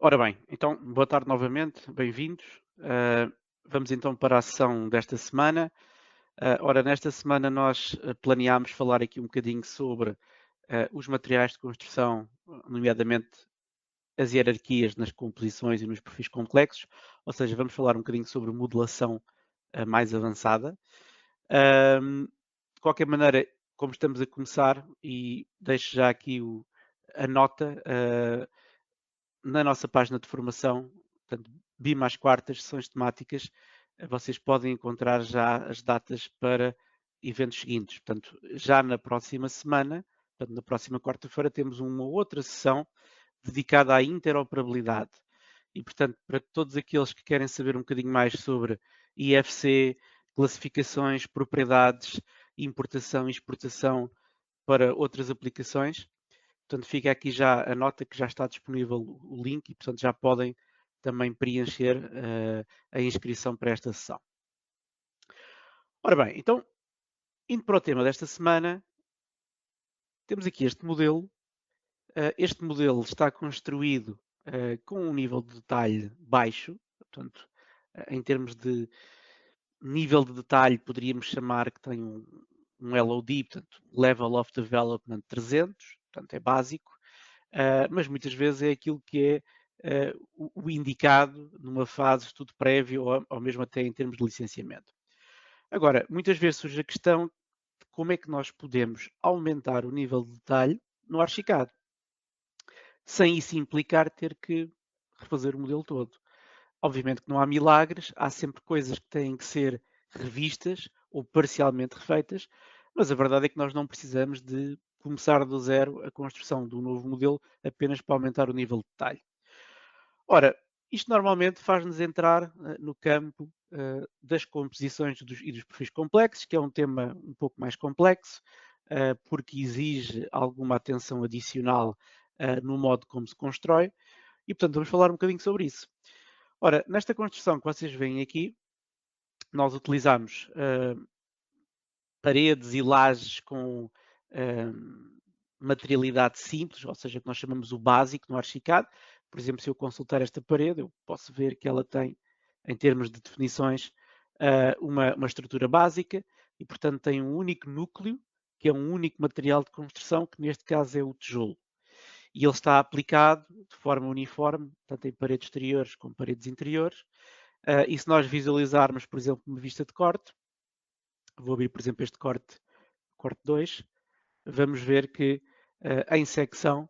Ora bem, então, boa tarde novamente, bem-vindos. Vamos então para a sessão desta semana. Ora, nesta semana nós planeámos falar aqui um bocadinho sobre os materiais de construção, nomeadamente as hierarquias nas composições e nos perfis complexos, ou seja, vamos falar um bocadinho sobre modelação mais avançada. De qualquer maneira, como estamos a começar, e deixo já aqui a nota, na nossa página de formação, portanto, BIM às quartas, sessões temáticas, vocês podem encontrar já as datas para eventos seguintes. Portanto, já na próxima semana, portanto, na próxima quarta-feira, temos uma outra sessão dedicada à interoperabilidade. E, portanto, para todos aqueles que querem saber um bocadinho mais sobre IFC, classificações, propriedades, importação e exportação para outras aplicações, portanto, fica aqui já a nota que já está disponível o link e, portanto, já podem também preencher a inscrição para esta sessão. Ora bem, então, indo para o tema desta semana, temos aqui este modelo. Este modelo está construído com um nível de detalhe baixo, portanto, em termos de nível de detalhe, poderíamos chamar que tem um LOD, portanto, Level of Development 300, portanto, é básico. Mas muitas vezes é aquilo que é o indicado numa fase de estudo prévio ou mesmo até em termos de licenciamento. Agora, muitas vezes surge a questão de como é que nós podemos aumentar o nível de detalhe no Archicad, sem isso implicar ter que refazer o modelo todo. Obviamente que não há milagres, há sempre coisas que têm que ser revistas ou parcialmente refeitas, mas a verdade é que nós não precisamos de começar do zero a construção de um novo modelo apenas para aumentar o nível de detalhe. Ora, isto normalmente faz-nos entrar no campo das composições e dos perfis complexos, que é um tema um pouco mais complexo, porque exige alguma atenção adicional no modo como se constrói, e portanto vamos falar um bocadinho sobre isso. Ora, nesta construção que vocês veem aqui, nós utilizamos paredes e lajes com materialidade simples, ou seja, que nós chamamos o básico no Archicad. Por exemplo, se eu consultar esta parede, eu posso ver que ela tem, em termos de definições, uma estrutura básica e, portanto, tem um único núcleo, que é um único material de construção, que neste caso é o tijolo. E ele está aplicado de forma uniforme, tanto em paredes exteriores como paredes interiores. E se nós visualizarmos, por exemplo, uma vista de corte, vou abrir, por exemplo, este corte 2, vamos ver que em secção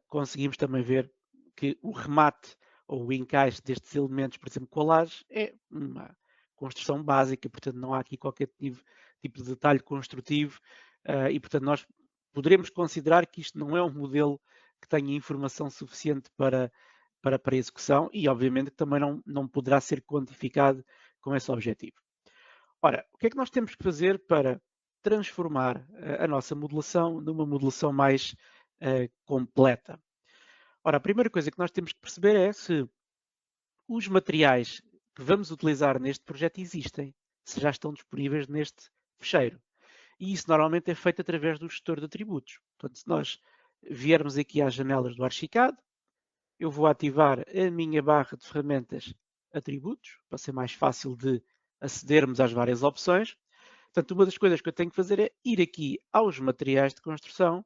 conseguimos também ver que o remate ou o encaixe destes elementos, por exemplo, colagem, é uma construção básica, portanto não há aqui qualquer tipo de detalhe construtivo e, portanto, nós poderemos considerar que isto não é um modelo que tenha informação suficiente para execução e, obviamente, que também não poderá ser quantificado com esse objetivo. Ora, o que é que nós temos que fazer para transformar a nossa modelação numa modelação mais completa? Ora, a primeira coisa que nós temos que perceber é se os materiais que vamos utilizar neste projeto existem, se já estão disponíveis neste fecheiro. E isso normalmente é feito através do gestor de atributos. Portanto, se nós viermos aqui às janelas do Archicad, eu vou ativar a minha barra de ferramentas atributos, para ser mais fácil de acedermos às várias opções. Portanto, uma das coisas que eu tenho que fazer é ir aqui aos materiais de construção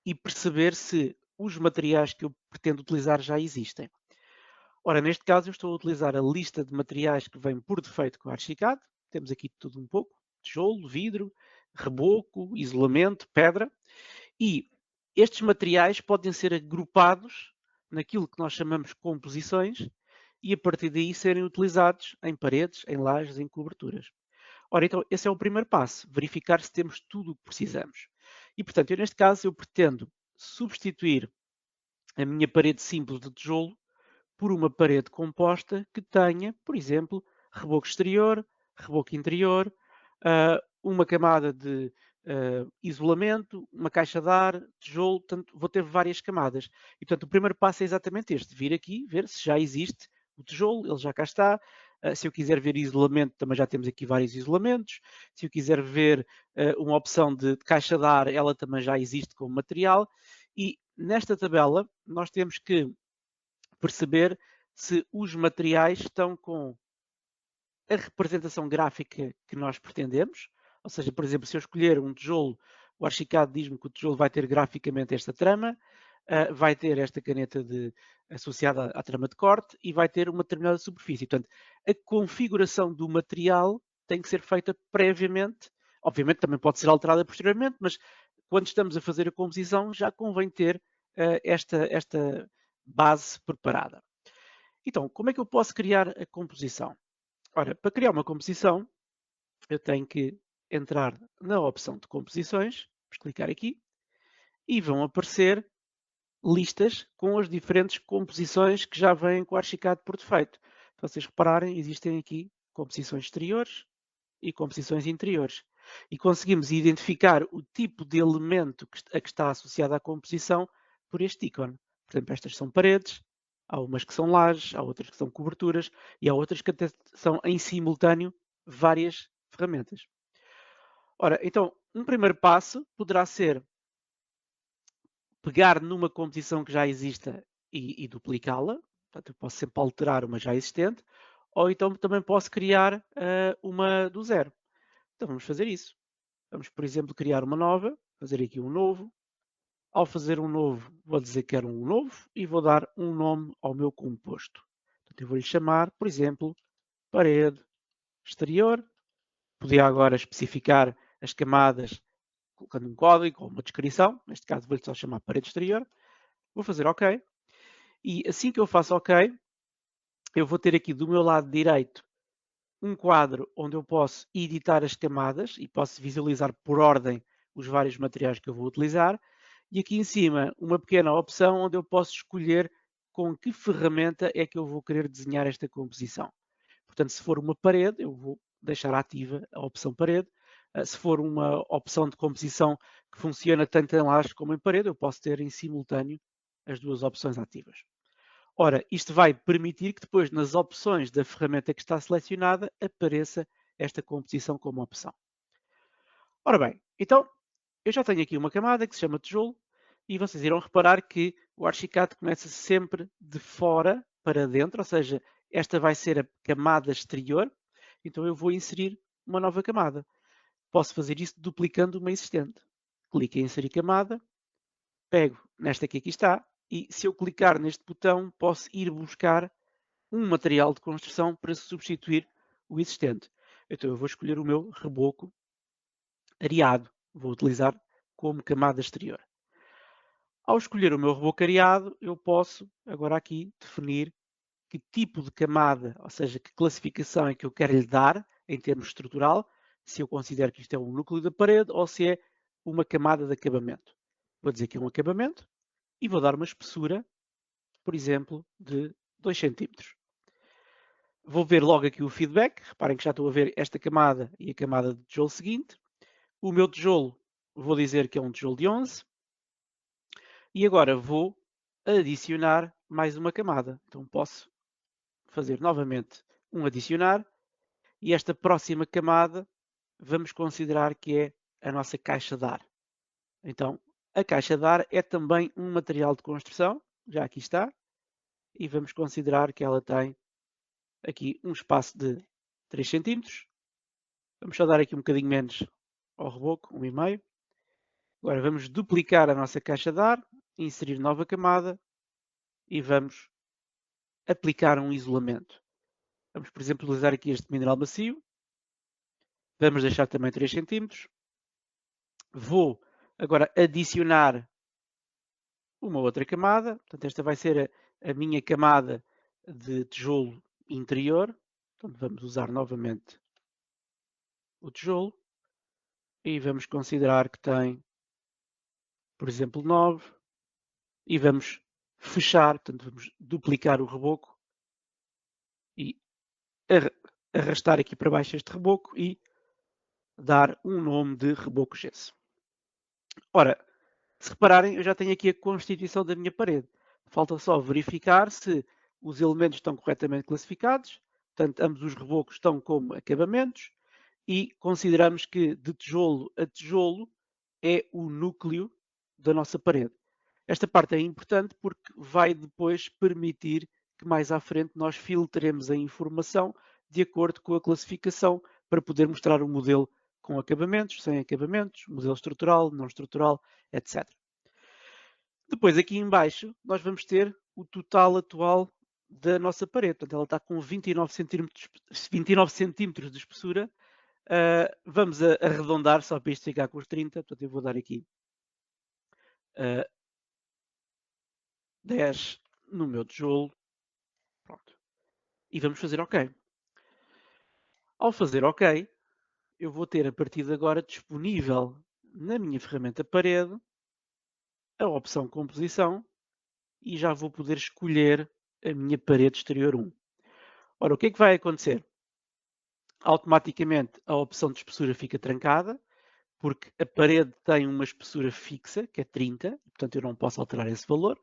e perceber se os materiais que eu pretendo utilizar já existem. Ora, neste caso eu estou a utilizar a lista de materiais que vem por defeito com o Archicad. Temos aqui tudo um pouco, tijolo, vidro, reboco, isolamento, pedra. E estes materiais podem ser agrupados naquilo que nós chamamos composições e a partir daí serem utilizados em paredes, em lajes, em coberturas. Ora, então esse é o primeiro passo, verificar se temos tudo o que precisamos. E portanto, eu neste caso eu pretendo substituir a minha parede simples de tijolo por uma parede composta que tenha, por exemplo, reboco exterior, reboco interior, uma camada de isolamento, uma caixa de ar, tijolo, portanto, vou ter várias camadas. E, portanto, o primeiro passo é exatamente este, vir aqui, ver se já existe o tijolo, ele já cá está. Se eu quiser ver isolamento, também já temos aqui vários isolamentos. Se eu quiser ver uma opção de caixa de ar, ela também já existe como material. E nesta tabela, nós temos que perceber se os materiais estão com a representação gráfica que nós pretendemos. Ou seja, por exemplo, se eu escolher um tijolo, o Archicad diz-me que o tijolo vai ter graficamente esta trama, vai ter esta caneta associada à trama de corte e vai ter uma determinada superfície. Portanto, a configuração do material tem que ser feita previamente. Obviamente também pode ser alterada posteriormente, mas quando estamos a fazer a composição já convém ter esta base preparada. Então, como é que eu posso criar a composição? Ora, para criar uma composição, eu tenho que entrar na opção de composições, vamos clicar aqui, e vão aparecer listas com as diferentes composições que já vêm com o Archicad por defeito. Se vocês repararem, existem aqui composições exteriores e composições interiores. E conseguimos identificar o tipo de elemento a que está associado à composição por este ícone. Por exemplo, estas são paredes, há umas que são lajes, há outras que são coberturas e há outras que até são em simultâneo várias ferramentas. Ora, então, um primeiro passo poderá ser pegar numa composição que já exista e duplicá-la. Portanto, eu posso sempre alterar uma já existente, ou então também posso criar uma do zero. Então vamos fazer isso. Vamos, por exemplo, criar uma nova, fazer aqui um novo. Ao fazer um novo, vou dizer que quero um novo e vou dar um nome ao meu composto. Portanto, eu vou-lhe chamar, por exemplo, parede exterior. Podia agora especificar as camadas colocando um código ou uma descrição. Neste caso, vou-lhe só chamar parede exterior. Vou fazer OK. E assim que eu faço OK, eu vou ter aqui do meu lado direito um quadro onde eu posso editar as camadas e posso visualizar por ordem os vários materiais que eu vou utilizar. E aqui em cima uma pequena opção onde eu posso escolher com que ferramenta é que eu vou querer desenhar esta composição. Portanto, se for uma parede, eu vou deixar ativa a opção parede. Se for uma opção de composição que funciona tanto em laje como em parede, eu posso ter em simultâneo as duas opções ativas. Ora, isto vai permitir que depois nas opções da ferramenta que está selecionada apareça esta composição como opção. Ora bem, então eu já tenho aqui uma camada que se chama tijolo e vocês irão reparar que o Archicad começa sempre de fora para dentro, ou seja, esta vai ser a camada exterior, então eu vou inserir uma nova camada. Posso fazer isso duplicando uma existente. Clico em inserir camada, pego nesta que aqui está e se eu clicar neste botão posso ir buscar um material de construção para substituir o existente. Então eu vou escolher o meu reboco areado. Vou utilizar como camada exterior. Ao escolher o meu reboco areado, eu posso agora aqui definir que tipo de camada, ou seja, que classificação é que eu quero lhe dar em termos estrutural, se eu considero que isto é um núcleo da parede ou se é uma camada de acabamento. Vou dizer que é um acabamento e vou dar uma espessura, por exemplo, de 2 cm. Vou ver logo aqui o feedback. Reparem que já estou a ver esta camada e a camada de tijolo seguinte. O meu tijolo, vou dizer que é um tijolo de 11. E agora vou adicionar mais uma camada. Então posso fazer novamente um adicionar. E esta próxima camada vamos considerar que é a nossa caixa de ar. Então, a caixa de ar é também um material de construção. Já aqui está. E vamos considerar que ela tem aqui um espaço de 3 cm. Vamos só dar aqui um bocadinho menos ao reboco, 1,5. Agora vamos duplicar a nossa caixa de ar, inserir nova camada e vamos aplicar um isolamento. Vamos, por exemplo, utilizar aqui este mineral macio. Vamos deixar também 3 cm. Vou agora adicionar uma outra camada. Portanto, esta vai ser a minha camada de tijolo interior. Portanto, vamos usar novamente o tijolo. E vamos considerar que tem, por exemplo, 9. E vamos fechar, portanto, vamos duplicar o reboco e arrastar aqui para baixo este reboco e dar um nome de reboco gesso. Ora, se repararem, eu já tenho aqui a constituição da minha parede. Falta só verificar se os elementos estão corretamente classificados, portanto, ambos os rebocos estão como acabamentos e consideramos que de tijolo a tijolo é o núcleo da nossa parede. Esta parte é importante porque vai depois permitir que mais à frente nós filtremos a informação de acordo com a classificação para poder mostrar um modelo com acabamentos, sem acabamentos, modelo estrutural, não estrutural, etc. Depois aqui em baixo nós vamos ter o total atual da nossa parede. Portanto, ela está com 29 centímetros de espessura. Vamos arredondar só para isto ficar com os 30. Portanto, eu vou dar aqui 10 no meu tijolo. Pronto. E vamos fazer OK. Ao fazer OK, eu vou ter a partir de agora disponível na minha ferramenta parede a opção composição e já vou poder escolher a minha parede exterior 1. Ora, o que é que vai acontecer? Automaticamente a opção de espessura fica trancada, porque a parede tem uma espessura fixa, que é 30, portanto eu não posso alterar esse valor.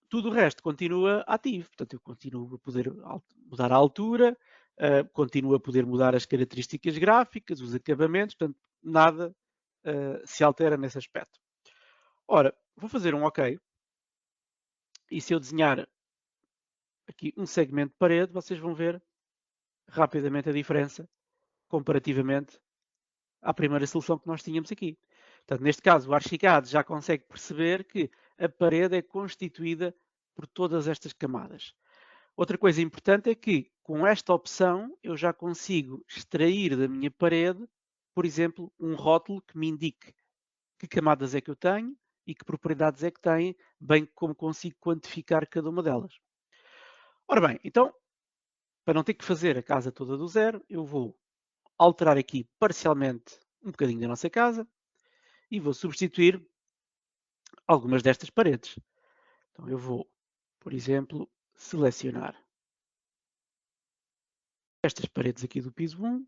Tudo o resto continua ativo, portanto eu continuo a poder mudar a altura, continuo a poder mudar as características gráficas, os acabamentos, portanto nada se altera nesse aspecto. Ora, vou fazer um OK, e se eu desenhar aqui um segmento de parede, vocês vão ver rapidamente a diferença comparativamente à primeira solução que nós tínhamos aqui. Portanto, neste caso, o Archicad já consegue perceber que a parede é constituída por todas estas camadas. Outra coisa importante é que, com esta opção, eu já consigo extrair da minha parede, por exemplo, um rótulo que me indique que camadas é que eu tenho e que propriedades é que tem, bem como consigo quantificar cada uma delas. Ora bem, então, para não ter que fazer a casa toda do zero, eu vou alterar aqui parcialmente um bocadinho da nossa casa e vou substituir algumas destas paredes. Então eu vou, por exemplo, selecionar estas paredes aqui do piso 1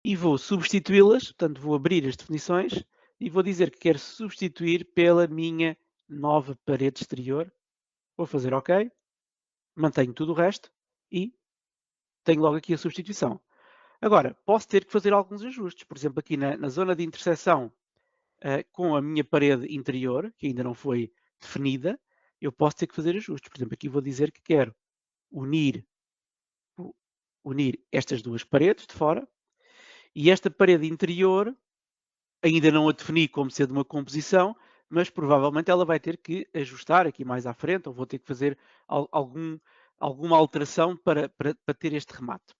e vou substituí-las, portanto vou abrir as definições e vou dizer que quero substituir pela minha nova parede exterior. Vou fazer OK, mantenho tudo o resto e tenho logo aqui a substituição. Agora, posso ter que fazer alguns ajustes, por exemplo, aqui na zona de interseção com a minha parede interior, que ainda não foi definida, eu posso ter que fazer ajustes. Por exemplo, aqui vou dizer que quero unir estas duas paredes de fora e esta parede interior ainda não a defini como sendo uma composição, mas provavelmente ela vai ter que ajustar aqui mais à frente ou vou ter que fazer alguma alteração para ter este remate.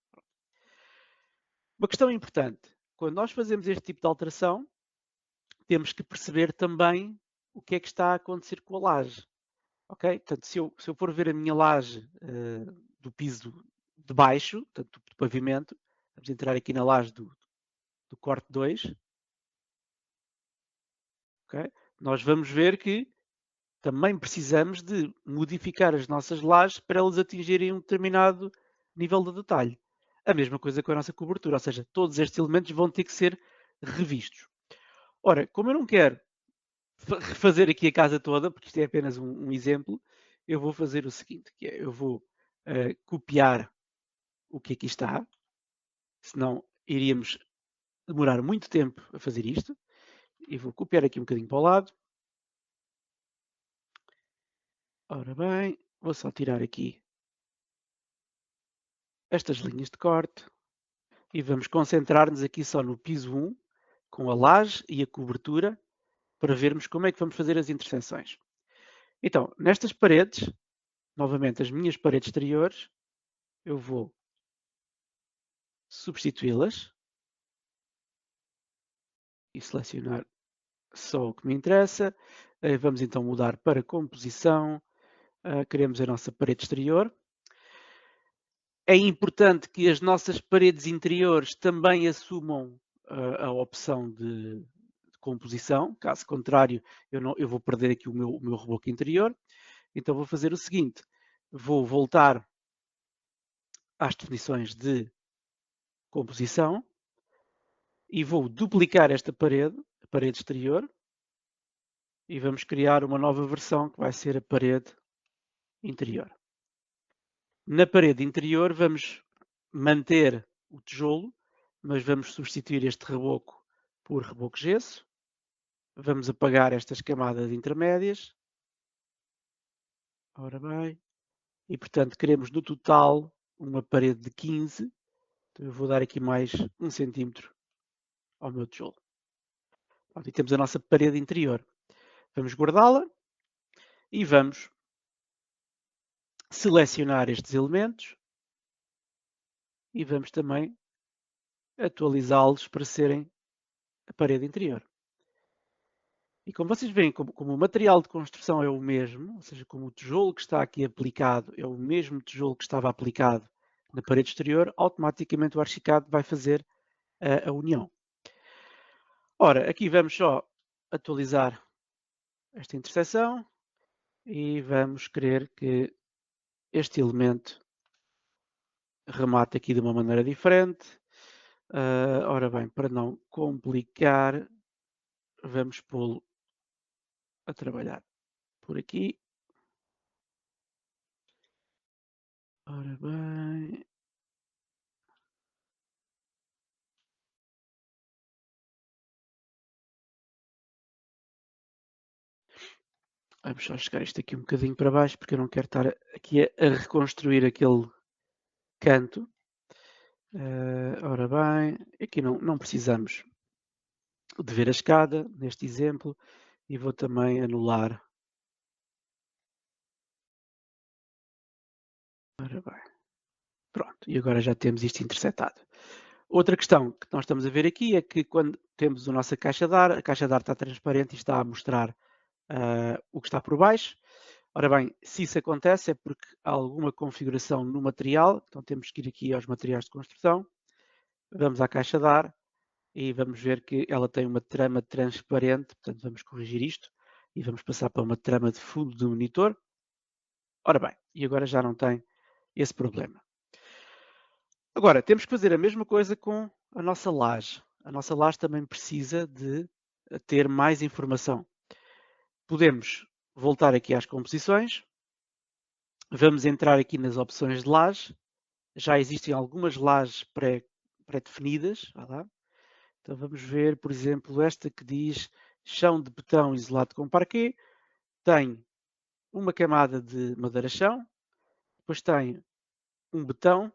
Uma questão importante, quando nós fazemos este tipo de alteração, temos que perceber também o que é que está a acontecer com a laje. Ok? Portanto, se eu for ver a minha laje do piso de baixo, portanto, do pavimento, vamos entrar aqui na laje do corte 2, okay? Nós vamos ver que também precisamos de modificar as nossas lajes para elas atingirem um determinado nível de detalhe. A mesma coisa com a nossa cobertura, ou seja, todos estes elementos vão ter que ser revistos. Ora, como eu não quero refazer aqui a casa toda, porque isto é apenas um exemplo, eu vou fazer o seguinte, que é, eu vou copiar o que aqui está, senão iríamos demorar muito tempo a fazer isto, e vou copiar aqui um bocadinho para o lado. Ora bem, vou só tirar aqui estas linhas de corte e vamos concentrar-nos aqui só no piso 1, com a laje e a cobertura, para vermos como é que vamos fazer as interseções. Então, nestas paredes, novamente as minhas paredes exteriores, eu vou substituí-las e selecionar só o que me interessa. Vamos então mudar para composição. Queremos a nossa parede exterior. É importante que as nossas paredes interiores também assumam a opção de composição. Caso contrário, eu vou perder aqui o meu reboco interior. Então vou fazer o seguinte. Vou voltar às definições de composição e vou duplicar esta parede, a parede exterior, e vamos criar uma nova versão que vai ser a parede interior. Na parede interior vamos manter o tijolo, mas vamos substituir este reboco por reboco gesso. Vamos apagar estas camadas intermédias. Ora bem. E, portanto, queremos no total uma parede de 15. Então eu vou dar aqui mais 1 centímetro ao meu tijolo. Pronto, e temos a nossa parede interior. Vamos guardá-la e vamos selecionar estes elementos e vamos também atualizá-los para serem a parede interior. E como vocês veem, como o material de construção é o mesmo, ou seja, como o tijolo que está aqui aplicado é o mesmo tijolo que estava aplicado na parede exterior, automaticamente o Archicad vai fazer a união. Ora, aqui vamos só atualizar esta interseção e vamos querer que este elemento remate aqui de uma maneira diferente. Ora bem, para não complicar, vamos pô-lo a trabalhar por aqui. Ora bem. Vamos só chegar isto aqui um bocadinho para baixo, porque eu não quero estar aqui a reconstruir aquele canto. Ora bem, aqui não precisamos de ver a escada, neste exemplo, e vou também anular. Ora bem, pronto, e agora já temos isto intersetado. Outra questão que nós estamos a ver aqui é que quando temos a nossa caixa de ar, a caixa de ar está transparente e está a mostrar o que está por baixo. Ora bem, se isso acontece é porque há alguma configuração no material, então temos que ir aqui aos materiais de construção, vamos à caixa de ar e vamos ver que ela tem uma trama transparente, portanto vamos corrigir isto e vamos passar para uma trama de fundo de monitor. Ora bem, e agora já não tem esse problema. Agora, temos que fazer a mesma coisa com a nossa laje. A nossa laje também precisa de ter mais informação. Podemos voltar aqui às composições. Vamos entrar aqui nas opções de laje. Já existem algumas lajes pré-definidas. Então vamos ver, por exemplo, esta que diz chão de betão isolado com parquet. Tem uma camada de madeira-chão. Depois tem um betão,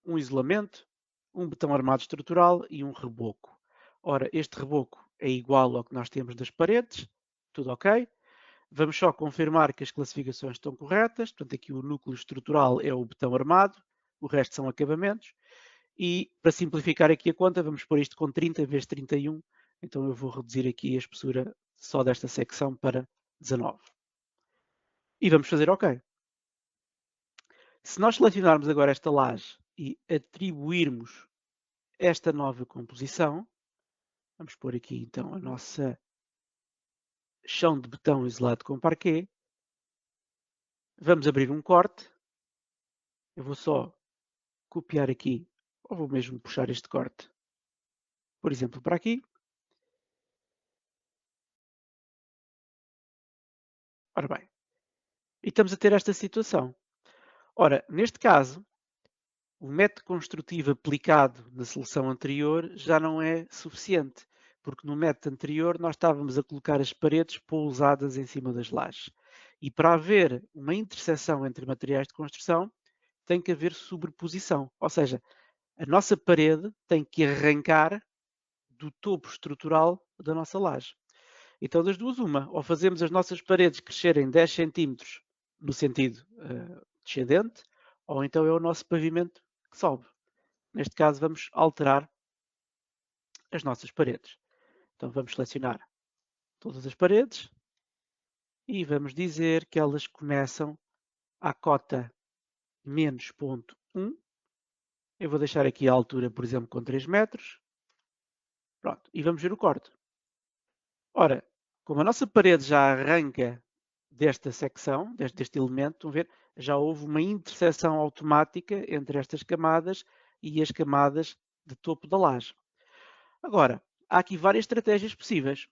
um isolamento, um betão armado estrutural e um reboco. Ora, este reboco é igual ao que nós temos das paredes, tudo ok. Vamos só confirmar que as classificações estão corretas. Portanto, aqui o núcleo estrutural é o betão armado, o resto são acabamentos. E para simplificar aqui a conta, vamos pôr isto com 30 vezes 31. Então eu vou reduzir aqui a espessura só desta secção para 19. E vamos fazer OK. Se nós selecionarmos agora esta laje e atribuirmos esta nova composição, vamos pôr aqui então a nossa chão de betão isolado com parquet. Vamos abrir um corte. Eu vou só copiar aqui, ou vou mesmo puxar este corte, por exemplo, para aqui. Ora bem, e estamos a ter esta situação. Ora, neste caso, o método construtivo aplicado na solução anterior já não é suficiente, porque no método anterior nós estávamos a colocar as paredes pousadas em cima das lajes. E para haver uma interseção entre materiais de construção, tem que haver sobreposição, ou seja, a nossa parede tem que arrancar do topo estrutural da nossa laje. Então, das duas, uma, ou fazemos as nossas paredes crescerem 10 centímetros no sentido descendente, ou então é o nosso pavimento que sobe. Neste caso, vamos alterar as nossas paredes. Então, vamos selecionar todas as paredes e vamos dizer que elas começam à cota menos ponto 1. Eu vou deixar aqui a altura, por exemplo, com 3 metros. Pronto, e vamos ver o corte. Ora, como a nossa parede já arranca desta secção, deste elemento, estão a ver, já houve uma interseção automática entre estas camadas e as camadas de topo da laje. Agora, há aqui várias estratégias possíveis.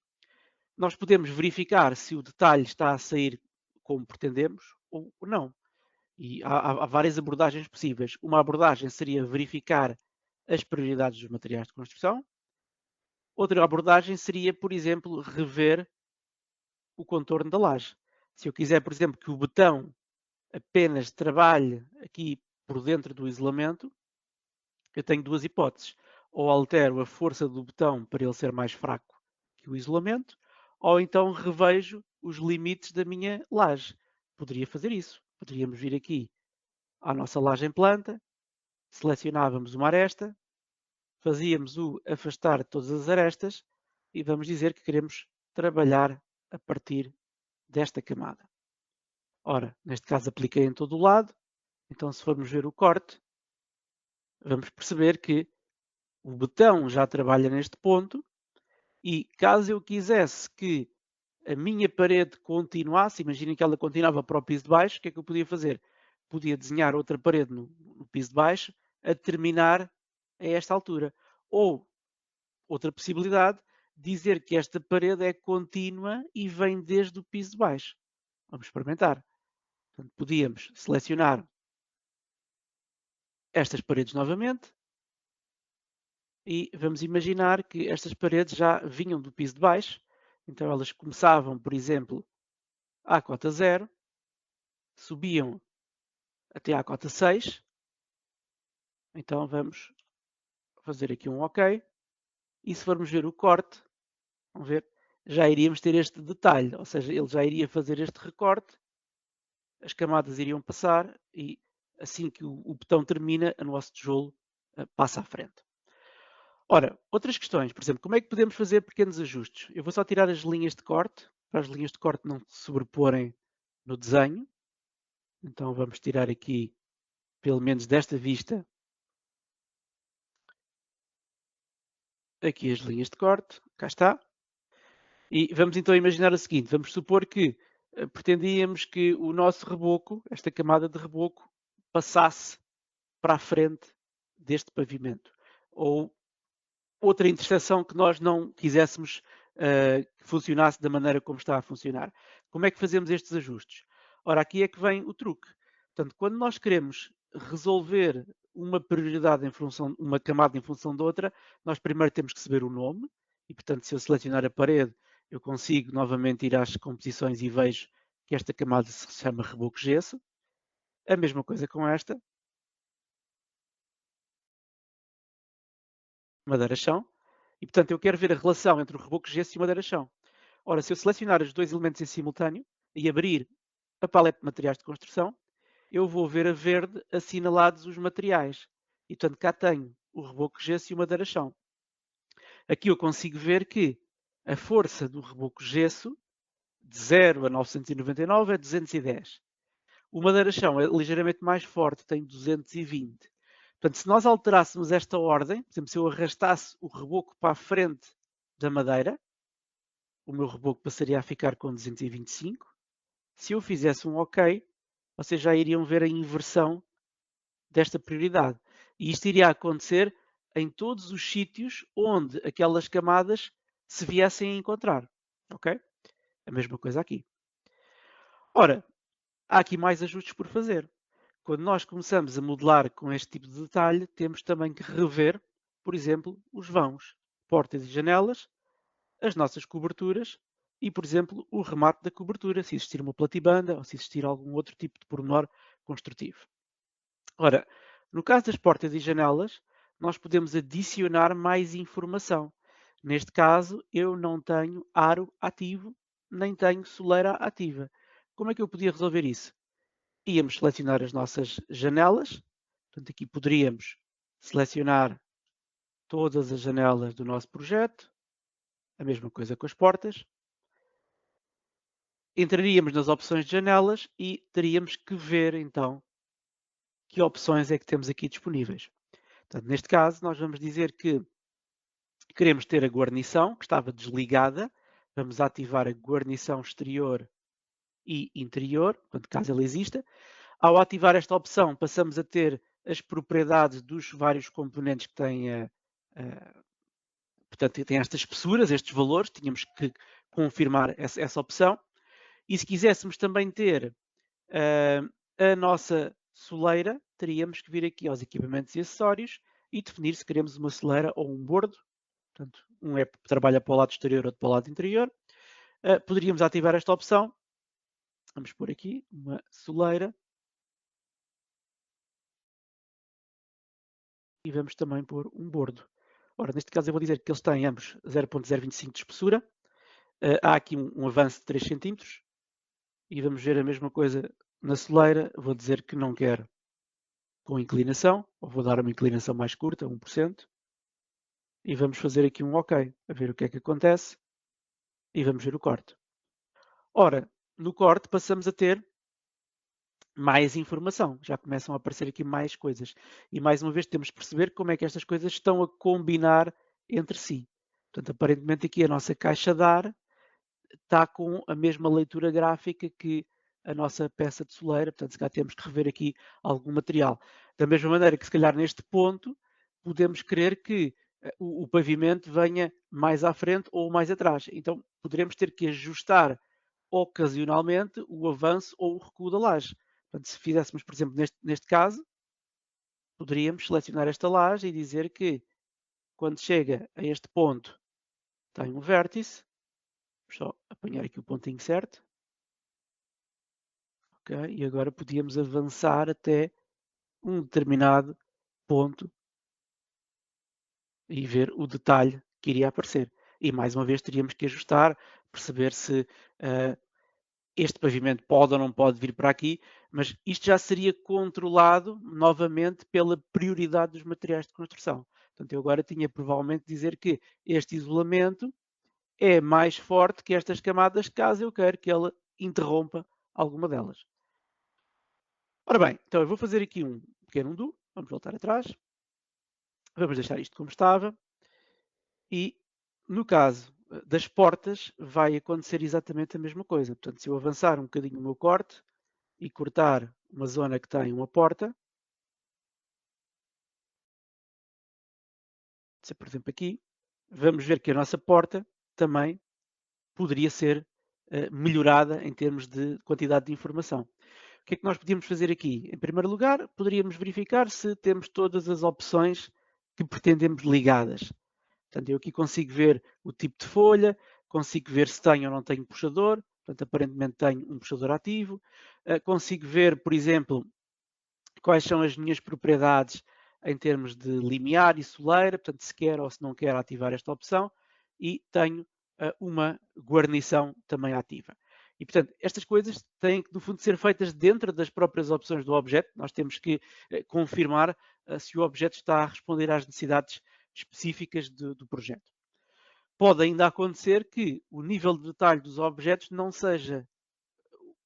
Nós podemos verificar se o detalhe está a sair como pretendemos ou não. E há várias abordagens possíveis. Uma abordagem seria verificar as prioridades dos materiais de construção. Outra abordagem seria, por exemplo, rever o contorno da laje. Se eu quiser, por exemplo, que o betão apenas trabalhe aqui por dentro do isolamento, eu tenho duas hipóteses. Ou altero a força do betão para ele ser mais fraco que o isolamento, ou então revejo os limites da minha laje. Poderia fazer isso. Poderíamos vir aqui à nossa laje em planta, selecionávamos uma aresta, fazíamos o afastar de todas as arestas e vamos dizer que queremos trabalhar a partir desta camada. Ora, neste caso apliquei em todo o lado, então se formos ver o corte, vamos perceber que o betão já trabalha neste ponto e caso eu quisesse que a minha parede continuasse, imaginem que ela continuava para o piso de baixo, o que é que eu podia fazer? Podia desenhar outra parede no piso de baixo a terminar a esta altura. Ou, outra possibilidade, dizer que esta parede é contínua e vem desde o piso de baixo. Vamos experimentar. Portanto, podíamos selecionar estas paredes novamente e vamos imaginar que estas paredes já vinham do piso de baixo, então elas começavam, por exemplo, à cota 0, subiam até à cota 6, então vamos fazer aqui um OK, e se formos ver o corte, vamos ver, já iríamos ter este detalhe, ou seja, ele já iria fazer este recorte, as camadas iriam passar e assim que o betão termina, o nosso tijolo passa à frente. Ora, outras questões, por exemplo, como é que podemos fazer pequenos ajustes? Eu vou só tirar as linhas de corte, para as linhas de corte não se sobreporem no desenho. Então vamos tirar aqui, pelo menos desta vista, aqui as linhas de corte, cá está. E vamos então imaginar o seguinte, vamos supor que pretendíamos que o nosso reboco, esta camada de reboco, passasse para a frente deste pavimento. Ou outra interseção que nós não quiséssemos que funcionasse da maneira como está a funcionar. Como é que fazemos estes ajustes? Ora, aqui é que vem o truque. Portanto, quando nós queremos resolver uma prioridade em função, uma camada em função da outra, nós primeiro temos que saber o nome, e portanto, se eu selecionar a parede, eu consigo novamente ir às composições e vejo que esta camada se chama reboco gesso. A mesma coisa com esta, madeira-chão, e portanto eu quero ver a relação entre o reboco gesso e o madeira-chão. Ora, se eu selecionar os dois elementos em simultâneo e abrir a paleta de materiais de construção, eu vou ver a verde assinalados os materiais. E portanto cá tenho o reboco gesso e o madeira-chão. Aqui eu consigo ver que a força do reboco gesso, de 0 a 999, é 210. O madeira-chão é ligeiramente mais forte, tem 220. Portanto, se nós alterássemos esta ordem, por exemplo, se eu arrastasse o reboco para a frente da madeira, o meu reboco passaria a ficar com 225. Se eu fizesse um OK, vocês já iriam ver a inversão desta prioridade. E isto iria acontecer em todos os sítios onde aquelas camadas se viessem a encontrar. Ok? A mesma coisa aqui. Ora, há aqui mais ajustes por fazer. Quando nós começamos a modelar com este tipo de detalhe, temos também que rever, por exemplo, os vãos, portas e janelas, as nossas coberturas e, por exemplo, o remate da cobertura, se existir uma platibanda ou se existir algum outro tipo de pormenor construtivo. Ora, no caso das portas e janelas, nós podemos adicionar mais informação. Neste caso, eu não tenho aro ativo, nem tenho soleira ativa. Como é que eu podia resolver isso? Íamos selecionar as nossas janelas. Portanto, aqui poderíamos selecionar todas as janelas do nosso projeto. A mesma coisa com as portas. Entraríamos nas opções de janelas e teríamos que ver, então, que opções é que temos aqui disponíveis. Portanto, neste caso, nós vamos dizer que queremos ter a guarnição, que estava desligada. Vamos ativar a guarnição exterior e interior, portanto, caso ela exista. Ao ativar esta opção, passamos a ter as propriedades dos vários componentes que têm, portanto, têm estas espessuras, estes valores. Tínhamos que confirmar essa opção. E se quiséssemos também ter a nossa soleira, teríamos que vir aqui aos equipamentos e acessórios e definir se queremos uma soleira ou um bordo. Portanto, um trabalha para o lado exterior, outro para o lado interior. Poderíamos ativar esta opção. Vamos pôr aqui uma soleira. E vamos também pôr um bordo. Ora, neste caso eu vou dizer que eles têm ambos 0.025 de espessura. Há aqui um avanço de 3 cm. E vamos ver a mesma coisa na soleira. Vou dizer que não quero com inclinação, ou vou dar uma inclinação mais curta, 1%. E vamos fazer aqui um OK, a ver o que é que acontece. E vamos ver o corte. Ora, no corte passamos a ter mais informação. Já começam a aparecer aqui mais coisas. E mais uma vez temos que perceber como é que estas coisas estão a combinar entre si. Portanto, aparentemente aqui a nossa caixa de ar está com a mesma leitura gráfica que a nossa peça de soleira. Portanto, se calhar temos que rever aqui algum material. Da mesma maneira que se calhar neste ponto podemos querer que o pavimento venha mais à frente ou mais atrás. Então, poderemos ter que ajustar ocasionalmente o avanço ou o recuo da laje. Portanto, se fizéssemos, por exemplo, neste caso, poderíamos selecionar esta laje e dizer que quando chega a este ponto tem um vértice. Vamos só apanhar aqui o pontinho certo. Ok? E agora podíamos avançar até um determinado ponto e ver o detalhe que iria aparecer. E mais uma vez teríamos que ajustar, perceber se este pavimento pode ou não pode vir para aqui, mas isto já seria controlado novamente pela prioridade dos materiais de construção. Portanto, eu agora tinha provavelmente de dizer que este isolamento é mais forte que estas camadas, caso eu queira que ela interrompa alguma delas. Ora bem, então eu vou fazer aqui um pequeno undo. Vamos voltar atrás. Vamos deixar isto como estava. E, no caso das portas, vai acontecer exatamente a mesma coisa. Portanto, se eu avançar um bocadinho o meu corte e cortar uma zona que tem uma porta, se por exemplo aqui, vamos ver que a nossa porta também poderia ser melhorada em termos de quantidade de informação. O que é que nós podíamos fazer aqui? Em primeiro lugar, poderíamos verificar se temos todas as opções que pretendemos ligadas. Portanto, eu aqui consigo ver o tipo de folha, consigo ver se tenho ou não tenho puxador, portanto, aparentemente tenho um puxador ativo. Consigo ver, por exemplo, quais são as minhas propriedades em termos de limiar e soleira, portanto, se quer ou se não quer ativar esta opção, e tenho uma guarnição também ativa. E, portanto, estas coisas têm que, no fundo, ser feitas dentro das próprias opções do objeto. Nós temos que confirmar se o objeto está a responder às necessidades específicas do projeto. Pode ainda acontecer que o nível de detalhe dos objetos não seja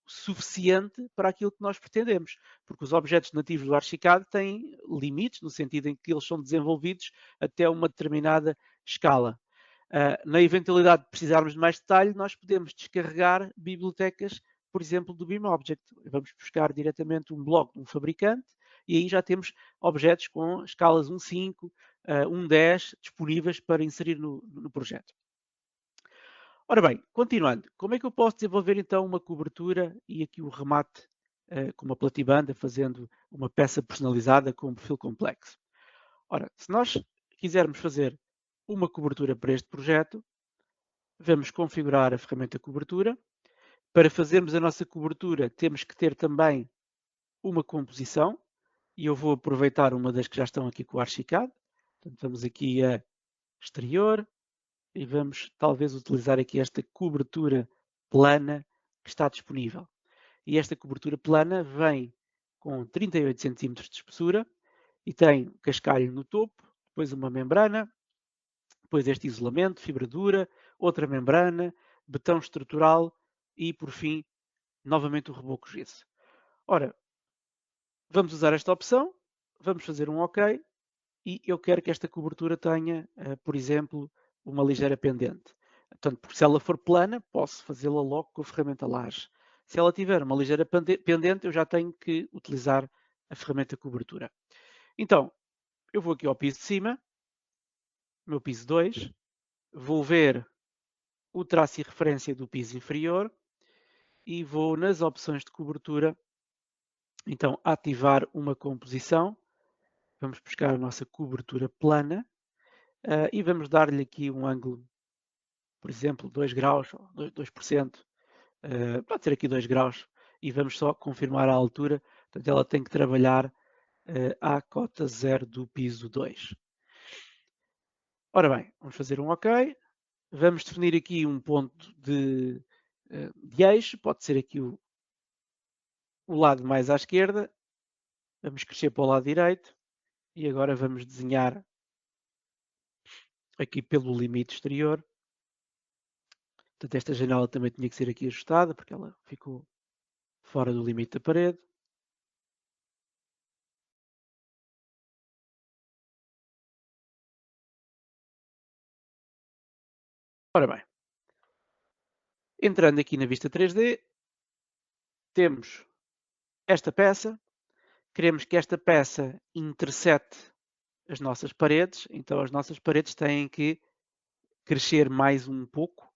suficiente para aquilo que nós pretendemos, porque os objetos nativos do Archicad têm limites, no sentido em que eles são desenvolvidos até uma determinada escala. Na eventualidade de precisarmos de mais detalhe, nós podemos descarregar bibliotecas, por exemplo, do BIMobject. Vamos buscar diretamente um bloco de um fabricante e aí já temos objetos com escalas 1.5, 1.10 disponíveis para inserir no projeto. Ora bem, continuando, como é que eu posso desenvolver então uma cobertura e aqui o remate com uma platibanda, fazendo uma peça personalizada com um perfil complexo? Ora, se nós quisermos fazer uma cobertura para este projeto, vamos configurar a ferramenta cobertura. Para fazermos a nossa cobertura, temos que ter também uma composição, e eu vou aproveitar uma das que já estão aqui com o Archicad. Portanto, vamos aqui a exterior, e vamos talvez utilizar aqui esta cobertura plana que está disponível. E esta cobertura plana vem com 38 cm de espessura e tem um cascalho no topo, depois uma membrana, depois este isolamento, fibra dura, outra membrana, betão estrutural e, por fim, novamente o reboco gesso. Ora, vamos usar esta opção, vamos fazer um OK e eu quero que esta cobertura tenha, por exemplo, uma ligeira pendente. Portanto, porque se ela for plana, posso fazê-la logo com a ferramenta laje. Se ela tiver uma ligeira pendente, eu já tenho que utilizar a ferramenta cobertura. Então, eu vou aqui ao piso de cima, meu piso 2, vou ver o traço e referência do piso inferior e vou nas opções de cobertura, então, ativar uma composição. Vamos buscar a nossa cobertura plana. e vamos dar-lhe aqui um ângulo, por exemplo, 2 graus, 2%, pode ser aqui 2 graus, e vamos só confirmar a altura, portanto ela tem que trabalhar à cota 0 do piso 2. Ora bem, vamos fazer um OK, vamos definir aqui um ponto de eixo, pode ser aqui o lado mais à esquerda, vamos crescer para o lado direito, e agora vamos desenhar aqui pelo limite exterior. Portanto, esta janela também tinha que ser aqui ajustada, porque ela ficou fora do limite da parede. Ora bem, entrando aqui na vista 3D, temos esta peça. Queremos que esta peça intersete as nossas paredes, então as nossas paredes têm que crescer mais um pouco,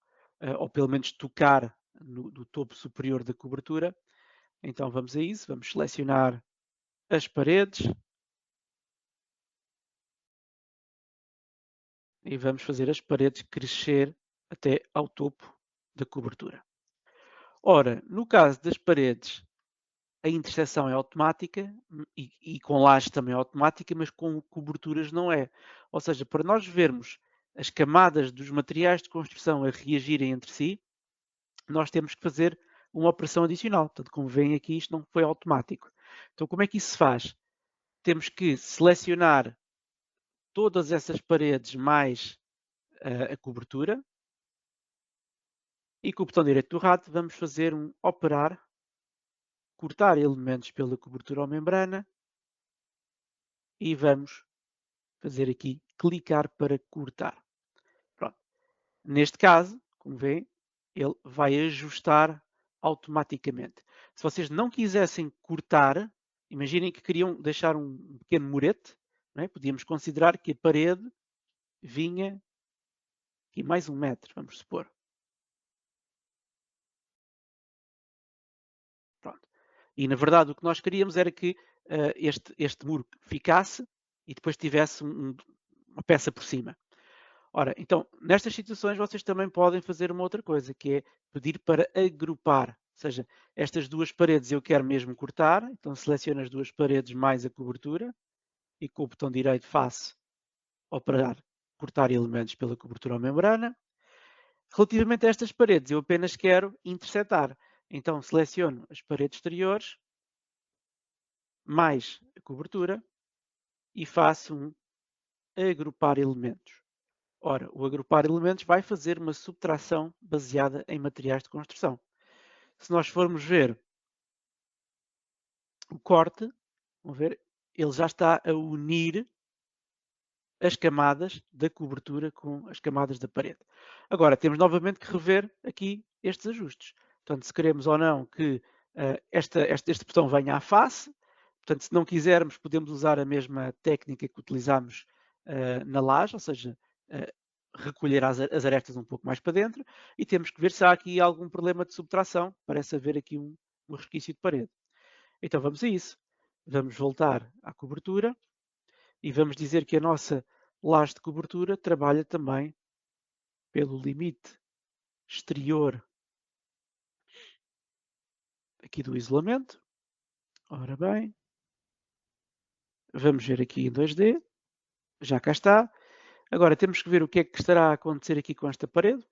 ou pelo menos tocar no topo superior da cobertura. Então vamos a isso, vamos selecionar as paredes e vamos fazer as paredes crescer até ao topo da cobertura. Ora, no caso das paredes, a interseção é automática e com lajes também é automática, mas com coberturas não é. Ou seja, para nós vermos as camadas dos materiais de construção a reagirem entre si, nós temos que fazer uma operação adicional. Portanto, como veem aqui, isto não foi automático. Então, como é que isso se faz? Temos que selecionar todas essas paredes mais a cobertura e com o botão direito do rato vamos fazer um operar, cortar elementos pela cobertura ou membrana e vamos fazer aqui clicar para cortar. Pronto. Neste caso, como veem, ele vai ajustar automaticamente. Se vocês não quisessem cortar, imaginem que queriam deixar um pequeno murete, não é? Podíamos considerar que a parede vinha aqui mais 1 metro, vamos supor. Pronto. E na verdade o que nós queríamos era que este muro ficasse e depois tivesse uma peça por cima. Ora, então, nestas situações vocês também podem fazer uma outra coisa, que é pedir para agrupar. Ou seja, estas duas paredes eu quero mesmo cortar, então seleciono as duas paredes mais a cobertura e com o botão direito faço operar cortar elementos pela cobertura ou membrana. Relativamente a estas paredes, eu apenas quero intersetar. Então seleciono as paredes exteriores mais a cobertura e faço um agrupar elementos. Ora, o agrupar elementos vai fazer uma subtração baseada em materiais de construção. Se nós formos ver o corte, vamos ver, ele já está a unir as camadas da cobertura com as camadas da parede. Agora, temos novamente que rever aqui estes ajustes. Portanto, se queremos ou não que este botão venha à face, portanto, se não quisermos, podemos usar a mesma técnica que utilizamos na laje, ou seja, recolher as arestas um pouco mais para dentro, e temos que ver se há aqui algum problema de subtração. Parece haver aqui um resquício de parede. Então vamos a isso. Vamos voltar à cobertura e vamos dizer que a nossa laje de cobertura trabalha também pelo limite exterior aqui do isolamento. Ora bem, vamos ver aqui em 2D. Já cá está. Agora temos que ver o que é que estará a acontecer aqui com esta parede.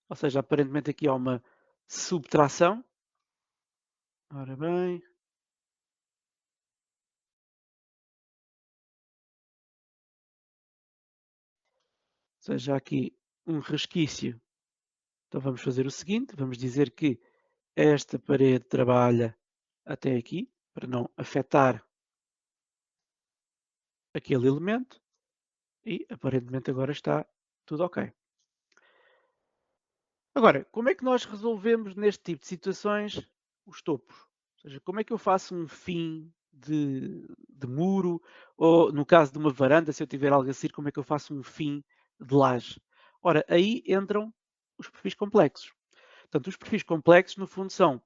Ou seja, aparentemente aqui há uma subtração. Ora bem. Ou seja, há aqui um resquício. Então vamos fazer o seguinte, vamos dizer que esta parede trabalha até aqui, para não afetar aquele elemento, e aparentemente agora está tudo ok. Agora, como é que nós resolvemos neste tipo de situações os topos? Ou seja, como é que eu faço um fim de muro, ou no caso de uma varanda, se eu tiver algo assim, como é que eu faço um fim de laje? Ora, aí entram os perfis complexos. Portanto, os perfis complexos, no fundo, são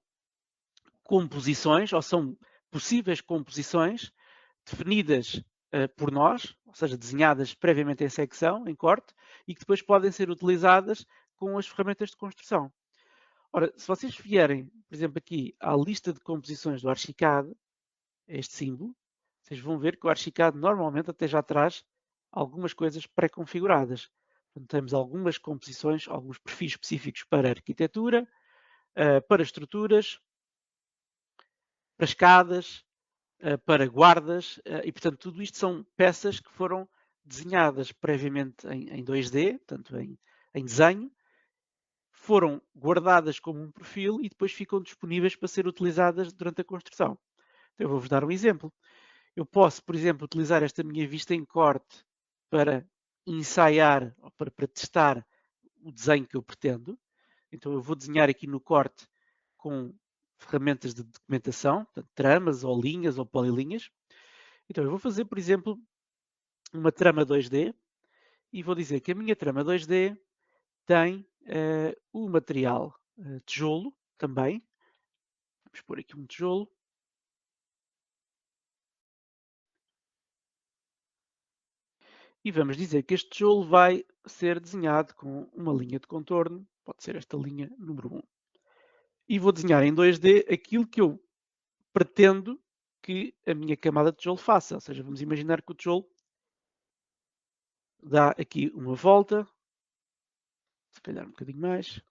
composições, ou são possíveis composições definidas por nós, ou seja, desenhadas previamente em secção, em corte, e que depois podem ser utilizadas com as ferramentas de construção. Ora, se vocês vierem, por exemplo, aqui à lista de composições do Archicad, este símbolo, vocês vão ver que o Archicad normalmente até já traz algumas coisas pré-configuradas. Temos algumas composições, alguns perfis específicos para arquitetura, para estruturas, para escadas, para guardas, e portanto tudo isto são peças que foram desenhadas previamente em 2D, portanto em desenho, foram guardadas como um perfil e depois ficam disponíveis para ser utilizadas durante a construção. Então, eu vou-vos dar um exemplo. Eu posso, por exemplo, utilizar esta minha vista em corte para ensaiar ou para testar o desenho que eu pretendo. Então eu vou desenhar aqui no corte com ferramentas de documentação, portanto, tramas ou linhas ou polilinhas. Então eu vou fazer, por exemplo, uma trama 2D e vou dizer que a minha trama 2D tem o material tijolo também. Vamos pôr aqui um tijolo. E vamos dizer que este tijolo vai ser desenhado com uma linha de contorno, pode ser esta linha número 1. E vou desenhar em 2D aquilo que eu pretendo que a minha camada de tijolo faça. Ou seja, vamos imaginar que o tijolo dá aqui uma volta, se calhar um bocadinho mais.